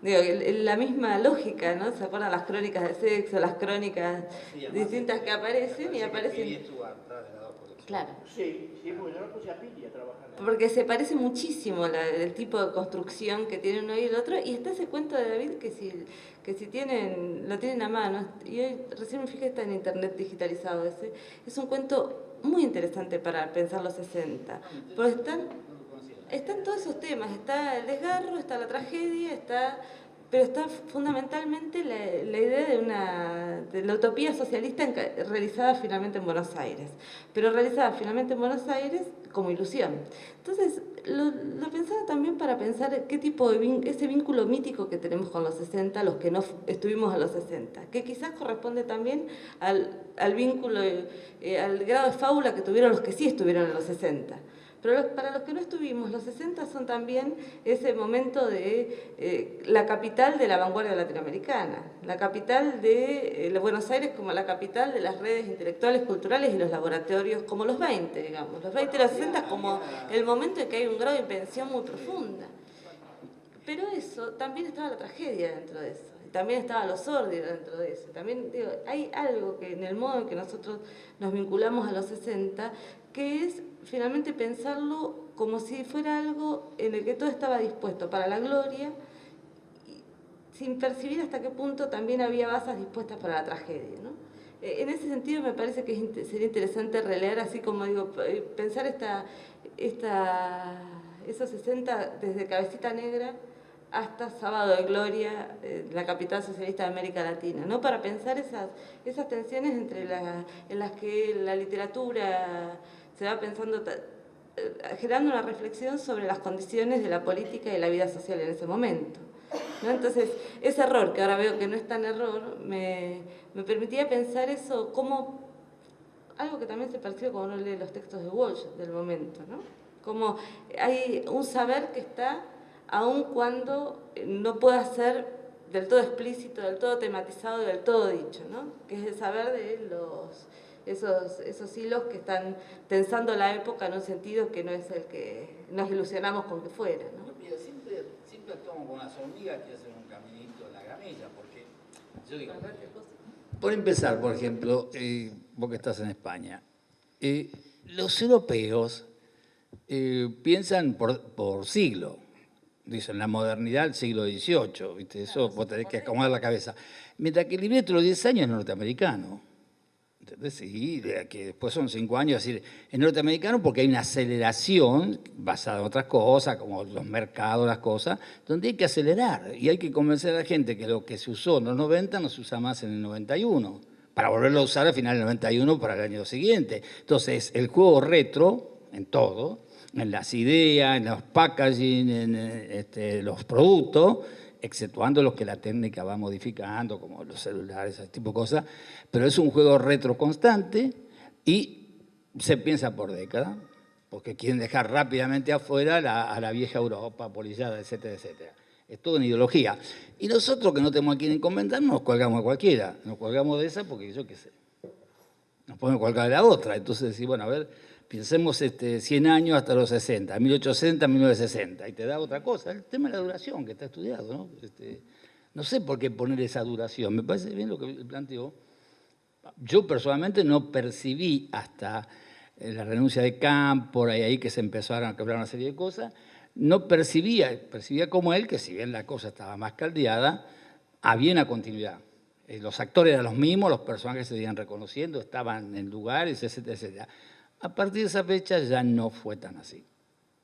Digo, la misma lógica, ¿no? ¿Se acuerdan las crónicas de sexo, las crónicas distintas que aparecen y aparecen? Claro. Sí, sí, porque yo no puse a Pili a trabajar. Porque se parece muchísimo el tipo de construcción que tiene uno y el otro, y está ese cuento de David que si tienen, lo tienen a mano, y hoy recién me fijé, está en internet digitalizado ese, es un cuento muy interesante para pensar los 60, porque están todos esos temas, está el desgarro, está la tragedia, pero está fundamentalmente la idea de la utopía socialista realizada finalmente en Buenos Aires, pero realizada finalmente en Buenos Aires como ilusión. Entonces, lo pensaba también para pensar qué tipo de ese vínculo mítico que tenemos con los 60, los que no estuvimos a los 60, que quizás corresponde también al vínculo, al grado de fábula que tuvieron los que sí estuvieron en los 60. Pero para los que no estuvimos, los 60 son también ese momento de la capital de la vanguardia latinoamericana, la capital de Buenos Aires como la capital de las redes intelectuales, culturales y los laboratorios como los 20, digamos. Los 20 y los 60 como el momento en que hay un grado de invención muy profunda. Pero eso, también estaba la tragedia dentro de eso. También estaba lo sórdido dentro de eso. También digo, hay algo que en el modo en que nosotros nos vinculamos a los 60, que es finalmente pensarlo como si fuera algo en el que todo estaba dispuesto para la gloria, sin percibir hasta qué punto también había basas dispuestas para la tragedia, ¿no? En ese sentido me parece que sería interesante releer, así como digo, pensar esos 60 desde Cabecita Negra hasta Sábado de Gloria, la capital socialista de América Latina, ¿no? Para pensar esas tensiones en las que la literatura se va pensando, generando una reflexión sobre las condiciones de la política y de la vida social en ese momento, ¿no? Entonces, ese error, que ahora veo que no es tan error, me permitía pensar eso como algo que también se percibe cuando uno lee los textos de Walsh del momento, ¿no? Como hay un saber que está aun cuando no pueda ser del todo explícito, del todo tematizado, del todo dicho, ¿no? Que es el saber de esos hilos que están tensando la época en un sentido que no es el que nos ilusionamos con que fuera, ¿no? Mira, siempre actuamos con las hormigas que hacen un caminito en la gamilla, porque yo digo, por empezar, por ejemplo, vos que estás en España, los europeos piensan por siglo. Dicen, la modernidad del siglo XVIII, ¿viste? Eso vos tenés que acomodar la cabeza. Mientras que el libreto de los 10 años es norteamericano. ¿Entendés? Sí, que después son 5 años, es decir, es norteamericano porque hay una aceleración basada en otras cosas, como los mercados, las cosas, donde hay que acelerar y hay que convencer a la gente que lo que se usó en los 90 no se usa más en el 91, para volverlo a usar al final del 91 para el año siguiente. Entonces, el juego retro, en todo, en las ideas, en los packaging, en los productos, exceptuando los que la técnica va modificando, como los celulares, ese tipo de cosas, pero es un juego retro constante y se piensa por década, porque quieren dejar rápidamente afuera a la vieja Europa, polillada, etcétera, etcétera. Es todo una ideología. Y nosotros, que no tenemos a quién comentar, nos colgamos a cualquiera. Nos colgamos de esa porque yo qué sé. Nos podemos colgar de la otra. Entonces decir, bueno, a ver, pensemos 100 años hasta los 60, 1860, 1960, y te da otra cosa. El tema de la duración, que está estudiado, ¿no? No sé por qué poner esa duración. Me parece bien lo que planteó. Yo personalmente no percibí hasta la renuncia de Campo, ahí que se empezaron a quebrar una serie de cosas, no percibía como él, que si bien la cosa estaba más caldeada, había una continuidad. Los actores eran los mismos, los personajes se iban reconociendo, estaban en lugares, etcétera, etcétera. A partir de esa fecha ya no fue tan así,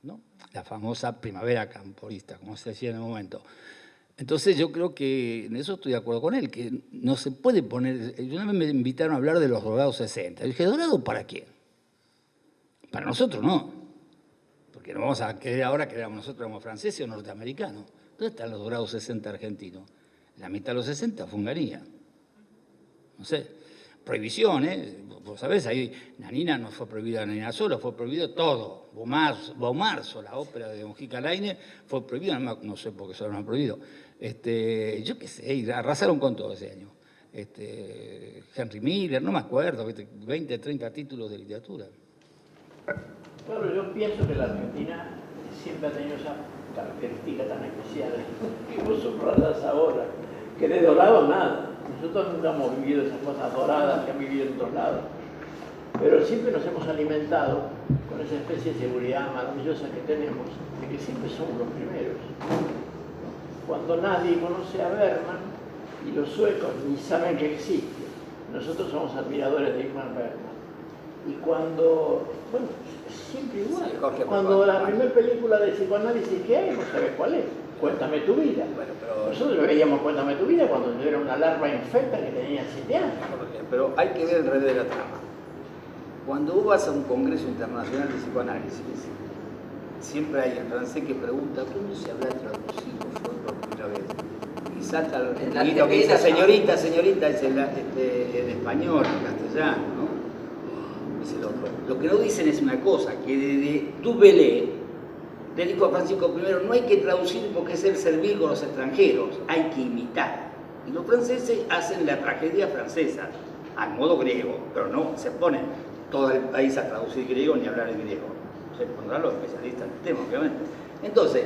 ¿no? La famosa primavera camporista, como se decía en el momento. Entonces yo creo que en eso estoy de acuerdo con él, que no se puede poner... Una vez me invitaron a hablar de los dorados 60. Yo dije, ¿dorado para quién? Para nosotros no. Porque no vamos a creer ahora que nosotros éramos franceses o norteamericanos. ¿Dónde están los dorados 60 argentinos? La mitad de los 60 fue Hungría. No sé. Prohibiciones, vos sabés, ahí Nanina no fue prohibida Nanina solo, fue prohibido todo. Bomarzo, la ópera de Mujica Lainez, fue prohibida, no sé por qué solo no han prohibido. Yo qué sé, y arrasaron con todo ese año. Henry Miller, no me acuerdo, 20, 30 títulos de literatura. Claro, yo pienso que la Argentina siempre ha tenido esa característica tan especial que vos subrayás ahora, que de dorado nada. Nosotros nunca hemos vivido esas cosas doradas que han vivido en otros lados, pero siempre nos hemos alimentado con esa especie de seguridad maravillosa que tenemos, de que siempre somos los primeros. Cuando nadie conoce a Bergman y los suecos ni saben que existe, nosotros somos admiradores de Ingmar Bergman. Y cuando, bueno, siempre igual, Sí, Jorge, cuando la primera película de psicoanálisis que hay, no sabes cuál es, Cuéntame tu vida. Bueno, pero, Nosotros veíamos Cuéntame tu vida cuando yo era una larva infecta que tenía 7 años. pero hay que ver el revés de la trama. Cuando vos vas a un congreso internacional de psicoanálisis, siempre hay el francés que pregunta ¿cómo se habrá traducido Freud por primera vez? Y salta el niño que dice señorita, es en español, en castellano, ¿no? Dice el otro. Lo que no dicen es una cosa, que desde Dubélé le dijo a Francisco I, no hay que traducir porque es el servir con los extranjeros, hay que imitar. Y los franceses hacen la tragedia francesa, al modo griego, pero no se ponen todo el país a traducir griego ni a hablar en griego. Se pondrán los especialistas en el tema, obviamente. Entonces,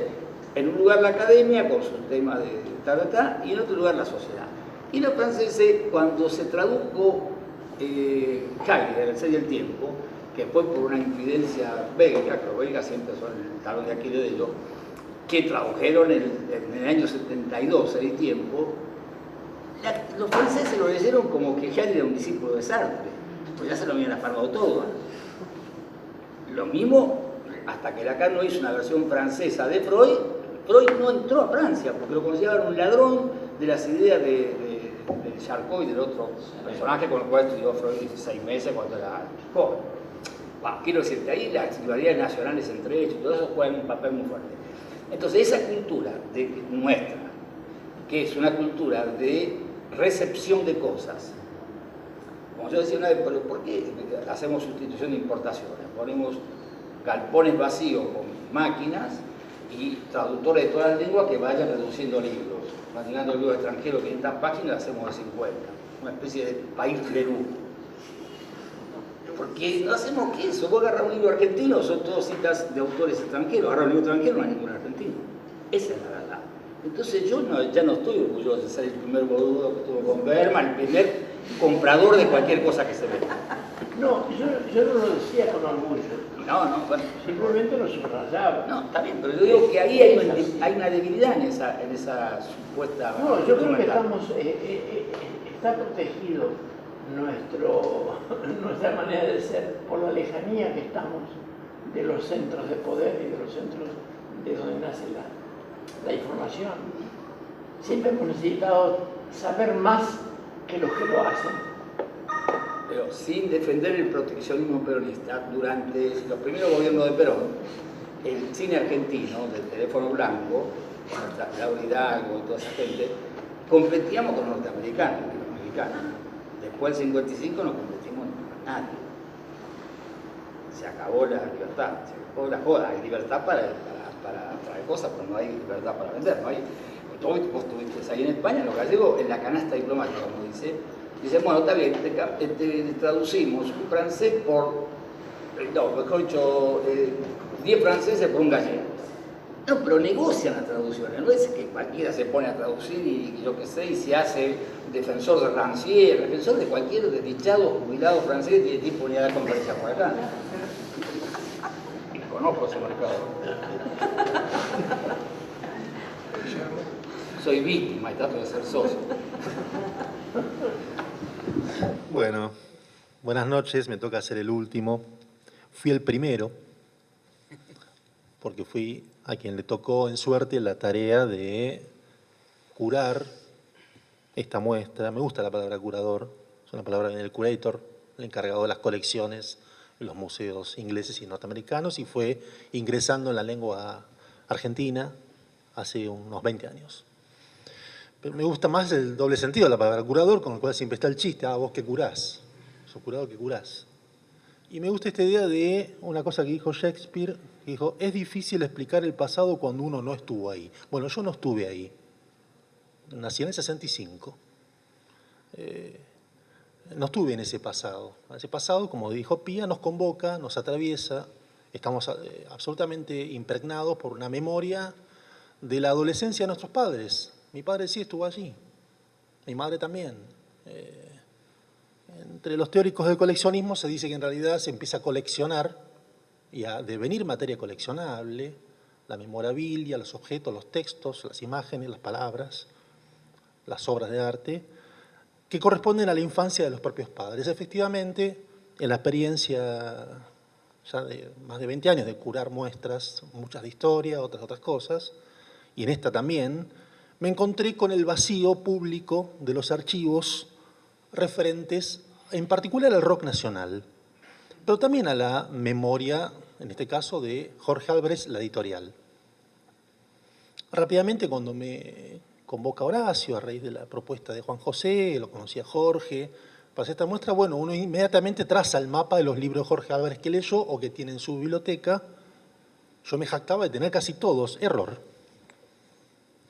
en un lugar la academia con sus temas de tal, y en otro lugar la sociedad. Y los franceses, cuando se tradujo Heidegger, El ser y el tiempo, que fue por una infidencia belga, que los belgas siempre son el talón de Aquiles de ellos, que tradujeron en el año 72, El tiempo, los franceses lo leyeron como que Heidegger era un discípulo de Sartre, pues ya se lo habían afirmado todo. Lo mismo, hasta que Lacan no hizo una versión francesa de Freud, Freud no entró a Francia, porque lo consideraban un ladrón de las ideas de Charcot y del otro personaje con el cual estudió Freud 6 meses cuando era joven. Bueno, quiero decirte, ahí las rivalidades nacionales entre ellos y todo eso juegan un papel muy fuerte. Entonces, esa cultura nuestra, que es una cultura de recepción de cosas, como yo decía una vez, pero ¿por qué hacemos sustitución de importaciones? Ponemos galpones vacíos con máquinas y traductores de todas las lenguas que vayan reduciendo libros. Imaginando libros extranjeros, 500 páginas, hacemos de 50. Una especie de país Perú. Porque no hacemos que eso. Vos agarras un libro argentino, son todos citas de autores extranjeros. Agarras un libro extranjero, no hay ningún argentino. Esa es la verdad. Entonces yo ya no estoy orgulloso de ser el primer boludo que estuvo con Bergman, el primer comprador de cualquier cosa que se venda. No, yo no lo decía con orgullo. No, bueno. Simplemente lo subrayaba. No, está bien, pero yo digo que ahí hay una debilidad en esa supuesta... No, yo creo que está protegido nuestra manera de ser por la lejanía que estamos de los centros de poder y de los centros de donde nace la información. Siempre hemos necesitado saber más que los que lo hacen. Pero sin defender el proteccionismo peronista, durante los primeros gobiernos de Perón, el cine argentino, del teléfono blanco, con Laura Hidalgo y toda esa gente, competíamos con los norteamericanos, los mexicanos. Después del 55 no competimos con nadie. Se acabó la libertad, se acabó la joda. Hay libertad para traer cosas, pero no hay libertad para vender. No hay, vos estuviste ahí en España, los gallegos, en la canasta diplomática, como dice. Dicen, bueno, está bien, te traducimos un francés por, no, mejor dicho, 10 franceses por un gallego. No, pero negocian las traducciones, no es que cualquiera se pone a traducir y yo qué sé, y se hace defensor de Rancière, defensor de cualquier desdichado jubilado francés que tiene tiempo ni a dar conferencias por acá. Conozco ese mercado. Soy víctima y trato de ser socio. Bueno, buenas noches, me toca ser el último. Fui el primero, porque fui a quien le tocó en suerte la tarea de curar esta muestra. Me gusta la palabra curador, es una palabra en el curator, el encargado de las colecciones en los museos ingleses y norteamericanos, y fue ingresando en la lengua argentina hace unos 20 años. Pero me gusta más el doble sentido de la palabra curador, con el cual siempre está el chiste, vos que curás, sos curador que curás. Y me gusta esta idea de una cosa que dijo Shakespeare, que dijo, es difícil explicar el pasado cuando uno no estuvo ahí. Bueno, yo no estuve ahí. Nací en el 65. No estuve en ese pasado. Ese pasado, como dijo Pía, nos convoca, nos atraviesa, Estamos absolutamente impregnados por una memoria de la adolescencia de nuestros padres. Mi padre sí estuvo allí, mi madre también. Entre los teóricos del coleccionismo se dice que en realidad se empieza a coleccionar y a devenir materia coleccionable, la memorabilia, los objetos, los textos, las imágenes, las palabras, las obras de arte, que corresponden a la infancia de los propios padres. Efectivamente, en la experiencia ya de más de 20 años de curar muestras, muchas de historia, otras cosas, y en esta también, me encontré con el vacío público de los archivos referentes, en particular al rock nacional, pero también a la memoria, en este caso, de Jorge Álvarez, la editorial. Rápidamente, cuando me convoca Horacio, a raíz de la propuesta de Juan José, lo conocía Jorge, para hacer esta muestra, bueno, uno inmediatamente traza el mapa de los libros de Jorge Álvarez que leyó o que tiene en su biblioteca. Yo me jactaba de tener casi todos, error.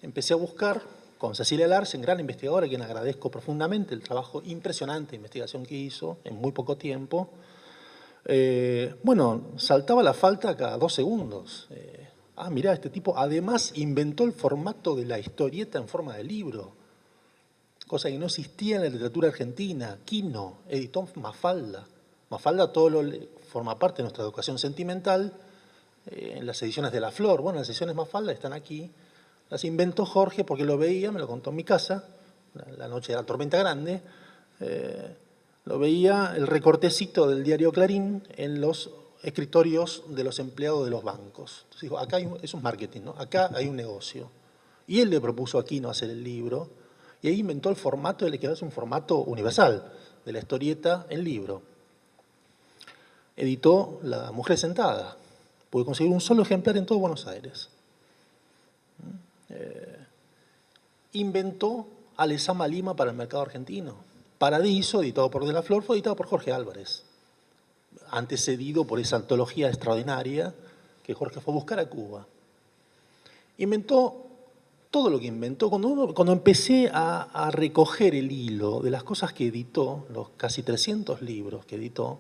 Empecé a buscar con Cecilia Larsen, gran investigadora, a quien agradezco profundamente el trabajo impresionante de investigación que hizo en muy poco tiempo. Bueno, saltaba la falta cada 2 segundos. Mirá, este tipo además inventó el formato de la historieta en forma de libro, cosa que no existía en la literatura argentina. Quino editó Mafalda. Mafalda forma parte de nuestra educación sentimental, en las ediciones de La Flor. Bueno, las ediciones Mafalda están aquí. Las inventó Jorge porque lo veía, me lo contó en mi casa, la noche de la tormenta grande. Lo veía el recortecito del diario Clarín en los escritorios de los empleados de los bancos. Entonces dijo, acá eso es marketing, ¿no? Acá hay un negocio. Y él le propuso a Quino hacer el libro, y ahí inventó el formato, que es un formato universal, de la historieta en libro. Editó La Mujer Sentada. Pude conseguir un solo ejemplar en todo Buenos Aires. Inventó Alezama Lima para el mercado argentino. Paradiso, editado por De la Flor, fue editado por Jorge Álvarez, antecedido por esa antología extraordinaria que Jorge fue a buscar a Cuba. Inventó todo lo que inventó. Cuando empecé a recoger el hilo de las cosas que editó, los casi 300 libros que editó,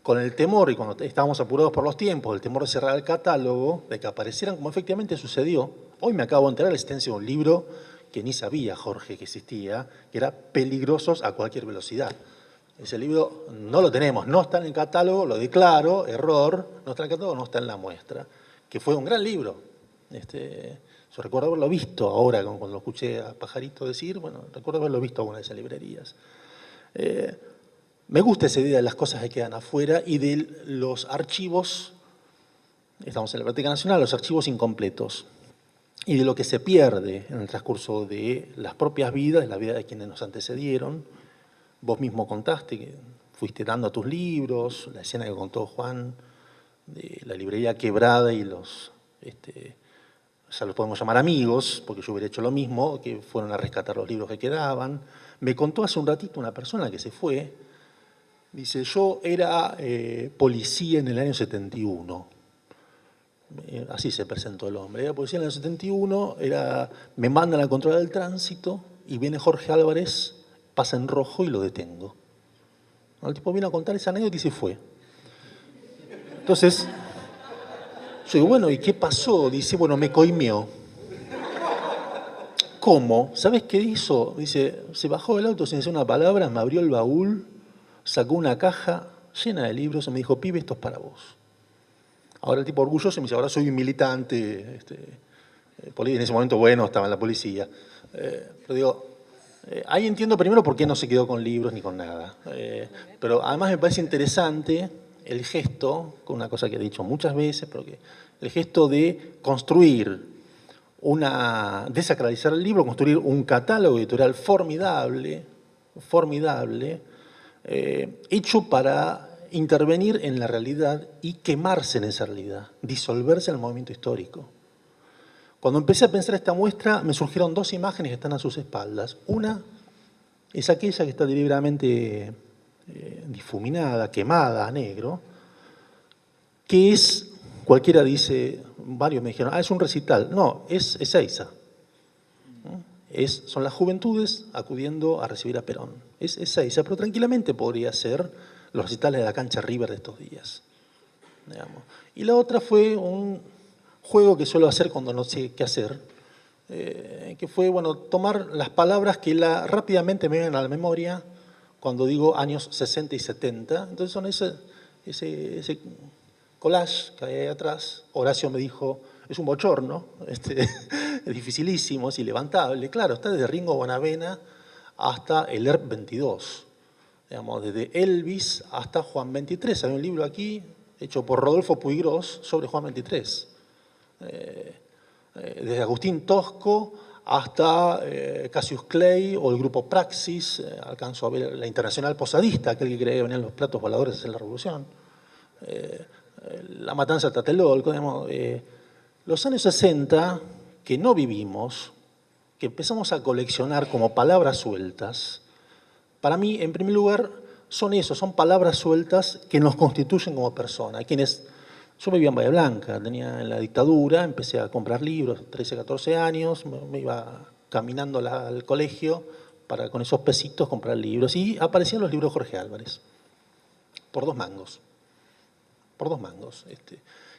con el temor, y cuando estábamos apurados por los tiempos, el temor de cerrar el catálogo, de que aparecieran como efectivamente sucedió. Hoy me acabo de enterar de la existencia de un libro que ni sabía Jorge que existía, que era Peligrosos a cualquier velocidad. Ese libro no lo tenemos, no está en el catálogo, lo declaro, error, no está en el catálogo, no está en la muestra, que fue un gran libro. Yo recuerdo haberlo visto ahora, cuando lo escuché a Pajarito decir, bueno, recuerdo haberlo visto en alguna de esas librerías. Me gusta esa idea de las cosas que quedan afuera y de los archivos, estamos en la Biblioteca Nacional, los archivos incompletos, y de lo que se pierde en el transcurso de las propias vidas, de la vida de quienes nos antecedieron. Vos mismo contaste que fuiste dando tus libros, la escena que contó Juan de la librería quebrada y ya los podemos llamar amigos, porque yo hubiera hecho lo mismo, que fueron a rescatar los libros que quedaban. Me contó hace un ratito una persona que se fue, dice, yo era policía en el año 71. Así se presentó el hombre. Era policía en el año 71, me mandan a controlar el tránsito y viene Jorge Álvarez, pasa en rojo y lo detengo. El tipo vino a contar esa anécdota y se fue. Entonces, yo digo, bueno, ¿y qué pasó? Dice, bueno, me coimió. ¿Cómo? ¿Sabes qué hizo? Dice, se bajó del auto sin decir una palabra, me abrió el baúl, sacó una caja llena de libros y me dijo, pibe, esto es para vos. Ahora el tipo orgulloso me dice, ahora soy un militante. En ese momento, bueno, estaba en la policía. Pero digo, ahí entiendo primero por qué no se quedó con libros ni con nada. Pero además me parece interesante el gesto, con una cosa que he dicho muchas veces, pero que el gesto de construir desacralizar el libro, construir un catálogo editorial formidable, hecho para intervenir en la realidad y quemarse en esa realidad, disolverse en el movimiento histórico. Cuando empecé a pensar esta muestra, me surgieron 2 imágenes que están a sus espaldas. Una es aquella que está deliberadamente difuminada, quemada a negro, que es, cualquiera dice, varios me dijeron, es un recital. No, es Ezeiza. Son las juventudes acudiendo a recibir a Perón. Es Ezeiza, pero tranquilamente podría ser los recitales de la cancha River de estos días. digamos. Y la otra fue un juego que suelo hacer cuando no sé qué hacer, que fue, bueno, tomar las palabras que rápidamente me vienen a la memoria cuando digo años 60 y 70. Entonces son ese collage que hay ahí atrás. Horacio me dijo, es un bochorno, es dificilísimo, es ilevantable. Claro, está desde Ringo Bonavena hasta el ERP 22. Digamos, desde Elvis hasta Juan 23. Hay un libro aquí hecho por Rodolfo Puigros sobre Juan 23. Desde Agustín Tosco hasta Cassius Clay o el grupo Praxis. Alcanzo a ver la Internacional Posadista, aquel que creía que venían los platos voladores en la Revolución. La matanza de Tlatelolco. Los años 60, que no vivimos, que empezamos a coleccionar como palabras sueltas, para mí, en primer lugar, son palabras sueltas que nos constituyen como personas. Yo vivía en Bahía Blanca, tenía en la dictadura, empecé a comprar libros, 13, 14 años, me iba caminando al colegio para con esos pesitos comprar libros. Y aparecían los libros de Jorge Álvarez, por 2 mangos. Por 2 mangos.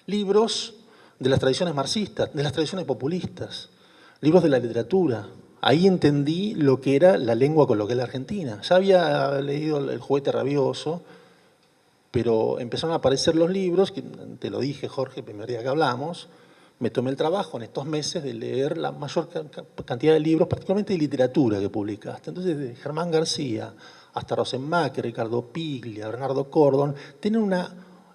Libros de las tradiciones marxistas, de las tradiciones populistas, libros de la literatura. Ahí entendí lo que era la lengua coloquial argentina. Ya había leído El juguete rabioso, pero empezaron a aparecer los libros, que te lo dije, Jorge, el primer día que hablamos. Me tomé el trabajo en estos meses de leer la mayor cantidad de libros, particularmente de literatura que publicaste. Entonces, desde Germán García hasta Rosenmacher, Ricardo Piglia, Bernardo Cordon, tienen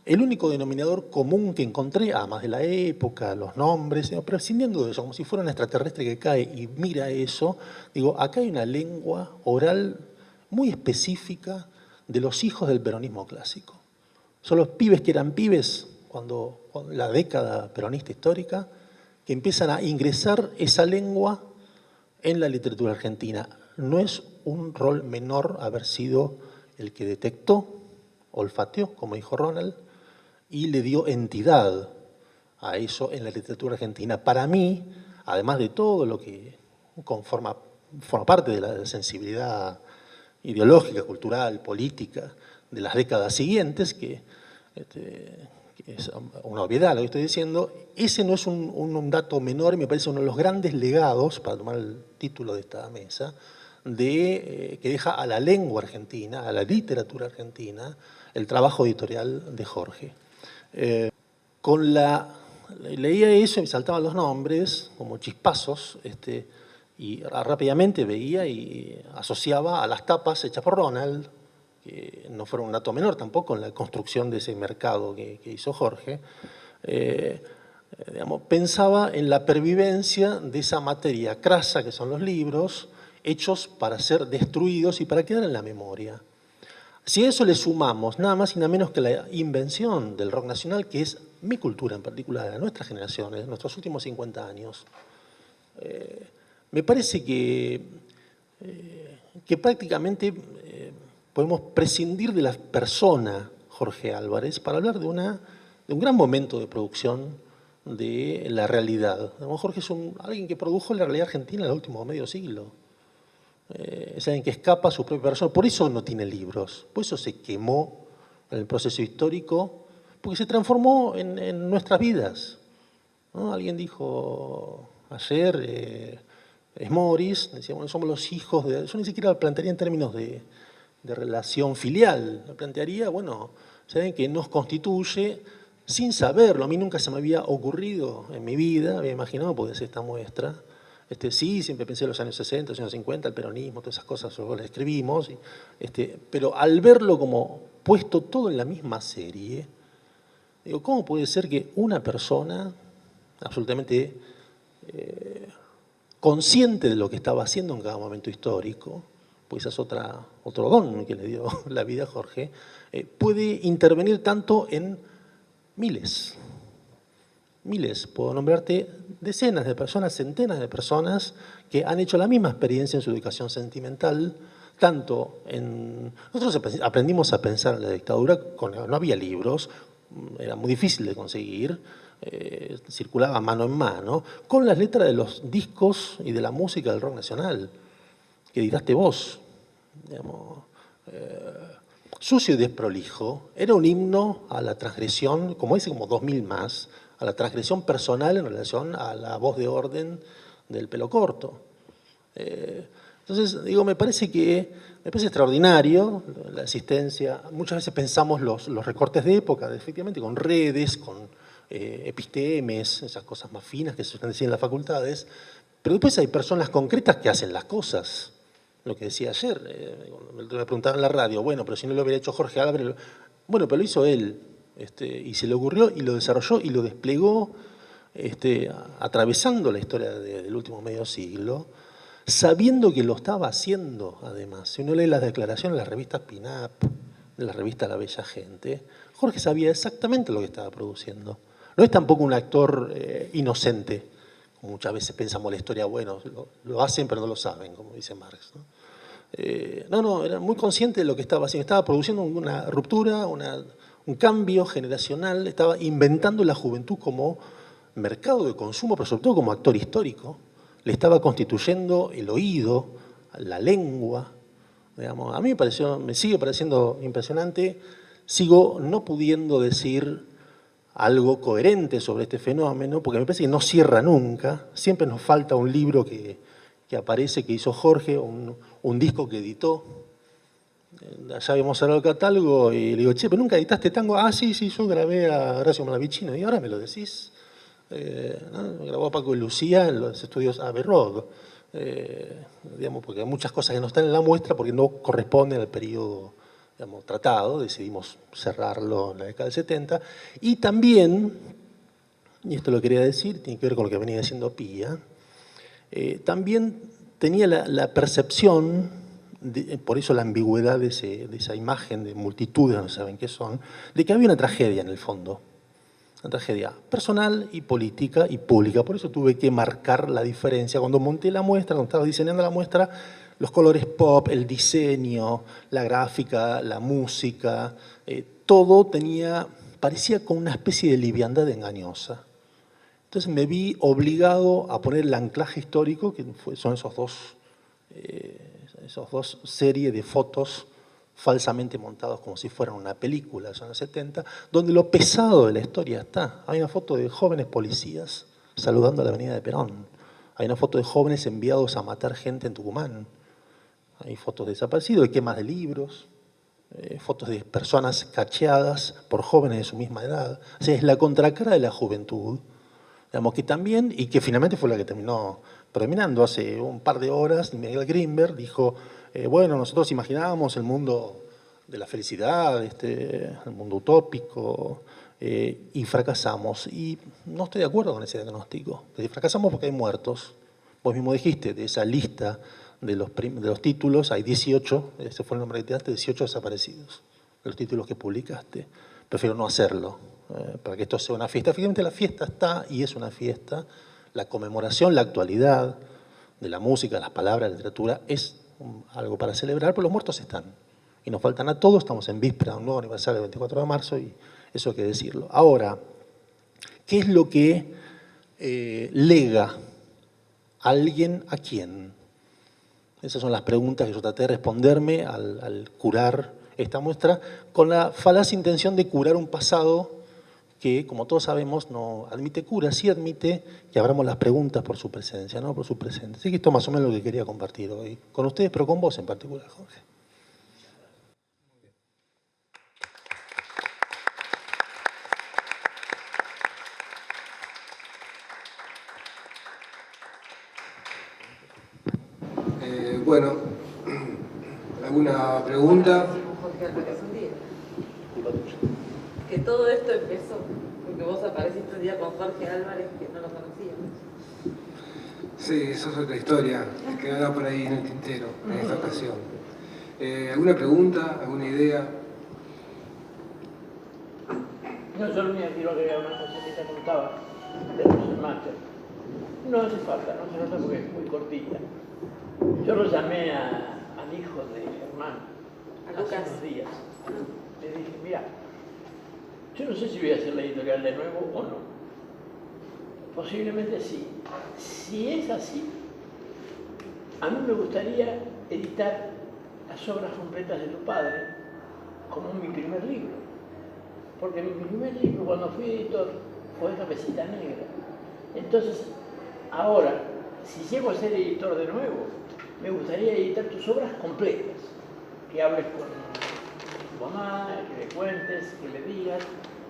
el único denominador común que encontré, además de la época, los nombres, prescindiendo de eso, como si fuera un extraterrestre que cae y mira eso, digo, acá hay una lengua oral muy específica de los hijos del peronismo clásico. Son los pibes que eran pibes cuando la década peronista histórica, que empiezan a ingresar esa lengua en la literatura argentina. No es un rol menor haber sido el que detectó, olfateó, como dijo Ronald, y le dio entidad a eso en la literatura argentina. Para mí, además de todo lo que forma parte de la sensibilidad ideológica, cultural, política de las décadas siguientes, que es una obviedad lo que estoy diciendo, ese no es un dato menor y me parece uno de los grandes legados, para tomar el título de esta mesa, que deja a la lengua argentina, a la literatura argentina, el trabajo editorial de Jorge. Leía eso y me saltaban los nombres como chispazos, y rápidamente veía y asociaba a las tapas hechas por Ronald, que no fueron un dato menor tampoco en la construcción de ese mercado que hizo Jorge. Pensaba en la pervivencia de esa materia crasa que son los libros, hechos para ser destruidos y para quedar en la memoria. Si a eso le sumamos nada más y nada menos que la invención del rock nacional, que es mi cultura en particular, de nuestras generaciones, de nuestros últimos 50 años, me parece que prácticamente podemos prescindir de la persona Jorge Álvarez para hablar de un gran momento de producción de la realidad. Jorge es alguien que produjo la realidad argentina en el último medio siglo. Es alguien que escapa a su propia persona. Por eso no tiene libros, por eso se quemó en el proceso histórico, porque se transformó en nuestras vidas, ¿no? Alguien dijo ayer, es Morris, decía, bueno, somos los hijos de... Yo ni siquiera lo plantearía en términos de relación filial, lo plantearía, bueno, saben que nos constituye sin saberlo. A mí nunca se me había ocurrido en mi vida, había imaginado, podía ser esta muestra. Sí, siempre pensé en los años 60, los años 50, el peronismo, todas esas cosas, las escribimos, pero al verlo como puesto todo en la misma serie, digo, ¿cómo puede ser que una persona absolutamente consciente de lo que estaba haciendo en cada momento histórico, pues es otro don que le dio la vida a Jorge, puede intervenir tanto en miles? Puedo nombrarte decenas de personas, centenas de personas que han hecho la misma experiencia en su educación sentimental, tanto en... Nosotros aprendimos a pensar en la dictadura, no había libros, era muy difícil de conseguir, circulaba mano en mano, con las letras de los discos y de la música del rock nacional, que dictaste vos. Digamos, sucio y desprolijo, era un himno a la transgresión, como dice como 2000 más, a la transgresión personal en relación a la voz de orden del pelo corto. Entonces, digo, me parece extraordinario la existencia. Muchas veces pensamos los recortes de época, efectivamente, con redes, con epistemes, esas cosas más finas que se suelen decir en las facultades, pero después hay personas concretas que hacen las cosas. Lo que decía ayer, me preguntaban en la radio, bueno, pero si no lo hubiera hecho Jorge Álvarez, bueno, pero lo hizo él, y se le ocurrió y lo desarrolló y lo desplegó, atravesando la historia del último medio siglo, sabiendo que lo estaba haciendo, además. Si uno lee las declaraciones de las revistas Pin-Up, de la revista La Bella Gente, Jorge sabía exactamente lo que estaba produciendo. No es tampoco un actor inocente, como muchas veces pensamos la historia, bueno, lo hacen pero no lo saben, como dice Marx, ¿no? No, era muy consciente de lo que estaba haciendo. Estaba produciendo una ruptura, un cambio generacional, estaba inventando la juventud como mercado de consumo, pero sobre todo como actor histórico. Le estaba constituyendo el oído, la lengua. Digamos. A mí me sigue pareciendo impresionante. Sigo no pudiendo decir algo coherente sobre este fenómeno, porque me parece que no cierra nunca. Siempre nos falta un libro que aparece, que hizo Jorge, un disco que editó. Allá habíamos hablado del catálogo y le digo, che, pero nunca editaste tango. Ah, sí, yo grabé a Horacio Malavicino. Y ahora me lo decís. ¿No? Grabó a Paco y Lucía en los estudios Abbey Road. Digamos, porque hay muchas cosas que no están en la muestra porque no corresponden al periodo, digamos, tratado. Decidimos cerrarlo en la década del 70. Y también, y esto lo quería decir, tiene que ver con lo que venía diciendo Pía, también tenía la percepción, por eso la ambigüedad de esa imagen de multitudes, no saben qué son, de que había una tragedia en el fondo. Una tragedia personal y política y pública. Por eso tuve que marcar la diferencia. Cuando monté la muestra, cuando estaba diseñando la muestra, los colores pop, el diseño, la gráfica, la música, todo parecía con una especie de liviandad engañosa. Entonces me vi obligado a poner el anclaje histórico, que son esos dos series de fotos falsamente montados como si fueran una película de los años 70, donde lo pesado de la historia está. Hay una foto de jóvenes policías saludando a la avenida de Perón. Hay una foto de jóvenes enviados a matar gente en Tucumán. Hay fotos de desaparecidos, de quemas de libros, fotos de personas cacheadas por jóvenes de su misma edad. O sea, es la contracara de la juventud, digamos, que también, y que finalmente fue la que terminó predominando. Hace un par de horas, Miguel Grimberg dijo, bueno, nosotros imaginábamos el mundo de la felicidad, el mundo utópico, y fracasamos. Y no estoy de acuerdo con ese diagnóstico. Fracasamos porque hay muertos. Vos mismo dijiste, de esa lista de los títulos, hay 18, ese fue el nombre que te daste, 18 desaparecidos, de los títulos que publicaste. Prefiero no hacerlo, para que esto sea una fiesta. Efectivamente la fiesta está y es una fiesta. La conmemoración, la actualidad de la música, las palabras, la literatura, es algo para celebrar, pero los muertos están. Y nos faltan a todos, estamos en víspera de un nuevo aniversario del 24 de marzo y eso hay que decirlo. Ahora, ¿qué es lo que lega alguien a quién? Esas son las preguntas que yo traté de responderme al curar esta muestra, con la falaz intención de curar un pasado que, como todos sabemos, no admite cura, sí admite que abramos las preguntas por su presencia, no por su presente. Así que esto es más o menos lo que quería compartir hoy con ustedes, pero con vos en particular, Jorge. Bueno, ¿alguna pregunta? Jorge Álvarez un día. Que todo esto empezó porque vos apareciste un día con Jorge Álvarez que no lo conocíamos. Sí, eso es otra historia, quedará por ahí en el tintero en esta ocasión. ¿Alguna pregunta? ¿Alguna idea? No, yo lo mío quiero agregar una cosa que te contaba de los máster. No hace falta, no se nota porque es muy cortita. Yo lo llamé al hijo de Germán hace unos días. Le dije, mira, yo no sé si voy a hacer la editorial de nuevo o no. Posiblemente sí. Si es así, a mí me gustaría editar las obras completas de tu padre como mi primer libro. Porque mi primer libro, cuando fui editor, fue Cabecita Negra. Entonces, ahora, si llego a ser editor de nuevo, me gustaría editar tus obras completas. Que hables con tu mamá, que le cuentes, que le digas,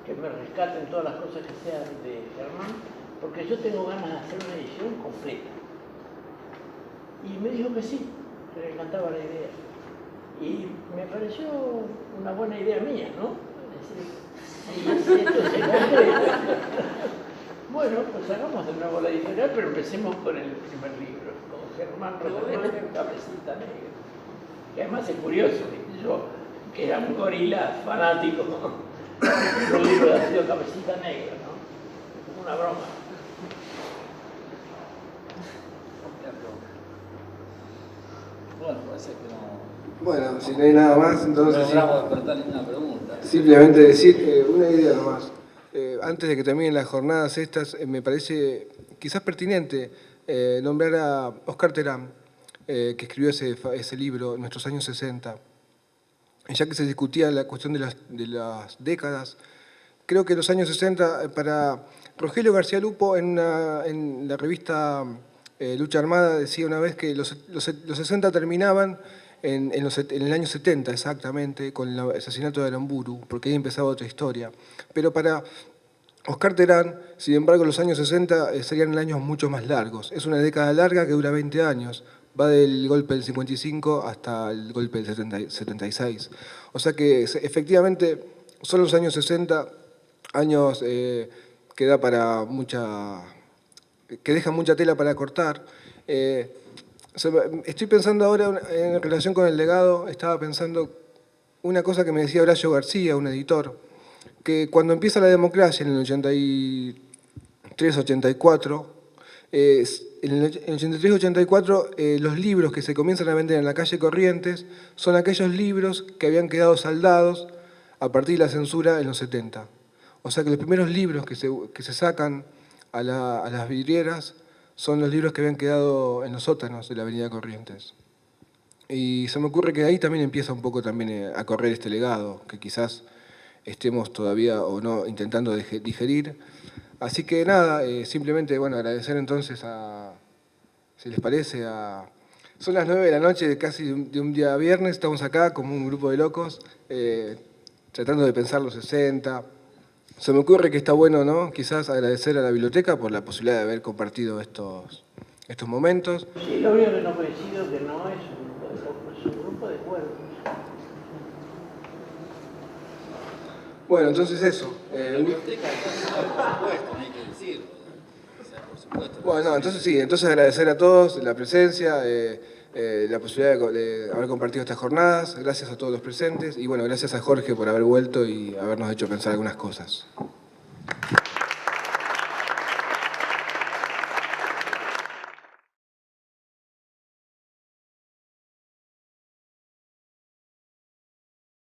que me rescaten todas las cosas que sean de Germán, porque yo tengo ganas de hacer una edición completa. Y me dijo que sí, que le encantaba la idea. Y me pareció una buena idea mía, ¿no? Es decir, esto se concreta. Bueno, pues hagamos de nuevo la editorial, pero empecemos con el primer libro, con Germán Rosenberger, Cabecita Negra. Que además es curioso, yo, que era un gorila fanático, el libro ha sido Cabecita Negra, ¿no? Como una broma. Bueno, parece que no. Bueno, si no hay nada más, entonces No logramos despertar ninguna pregunta. simplemente decir una idea nomás. Antes de que terminen las jornadas estas, me parece quizás pertinente nombrar a Oscar Terán, que escribió ese libro en nuestros años 60. Ya que se discutía la cuestión de las décadas, creo que en los años 60, para Rogelio García Lupo, en la revista Lucha Armada, decía una vez que los 60 terminaban en el año 70 exactamente, con el asesinato de Aramburu, porque ahí empezaba otra historia. Pero para Oscar Terán, sin embargo, los años 60 serían años mucho más largos. Es una década larga que dura 20 años. Va del golpe del 55 hasta el golpe del 76. O sea que efectivamente son los años 60, años que da para que dejan mucha tela para cortar. Estoy pensando ahora en relación con el legado, estaba pensando una cosa que me decía Horacio García, un editor, que cuando empieza la democracia en el 83-84, en el 83-84 los libros que se comienzan a vender en la calle Corrientes son aquellos libros que habían quedado saldados a partir de la censura en los 70. O sea que los primeros libros que se sacan a las vidrieras son los libros que habían quedado en los sótanos de la avenida Corrientes. Y se me ocurre que ahí también empieza un poco también a correr este legado, que quizás estemos todavía o no intentando digerir. Así que nada, simplemente bueno, agradecer entonces si les parece, son las 9 de la noche, casi de un día viernes, estamos acá como un grupo de locos, tratando de pensar los 60. Se me ocurre que está bueno, ¿no? Quizás agradecer a la biblioteca por la posibilidad de haber compartido estos momentos. Sí, lo único que no coincido es que no es un grupo de locos, es un grupo de cuervos. Bueno, entonces eso. La biblioteca está, por supuesto, no hay que decirlo. O sea, por supuesto. Bueno, entonces sí, entonces agradecer a todos la presencia, la posibilidad de haber compartido estas jornadas, gracias a todos los presentes y bueno, gracias a Jorge por haber vuelto y habernos hecho pensar algunas cosas.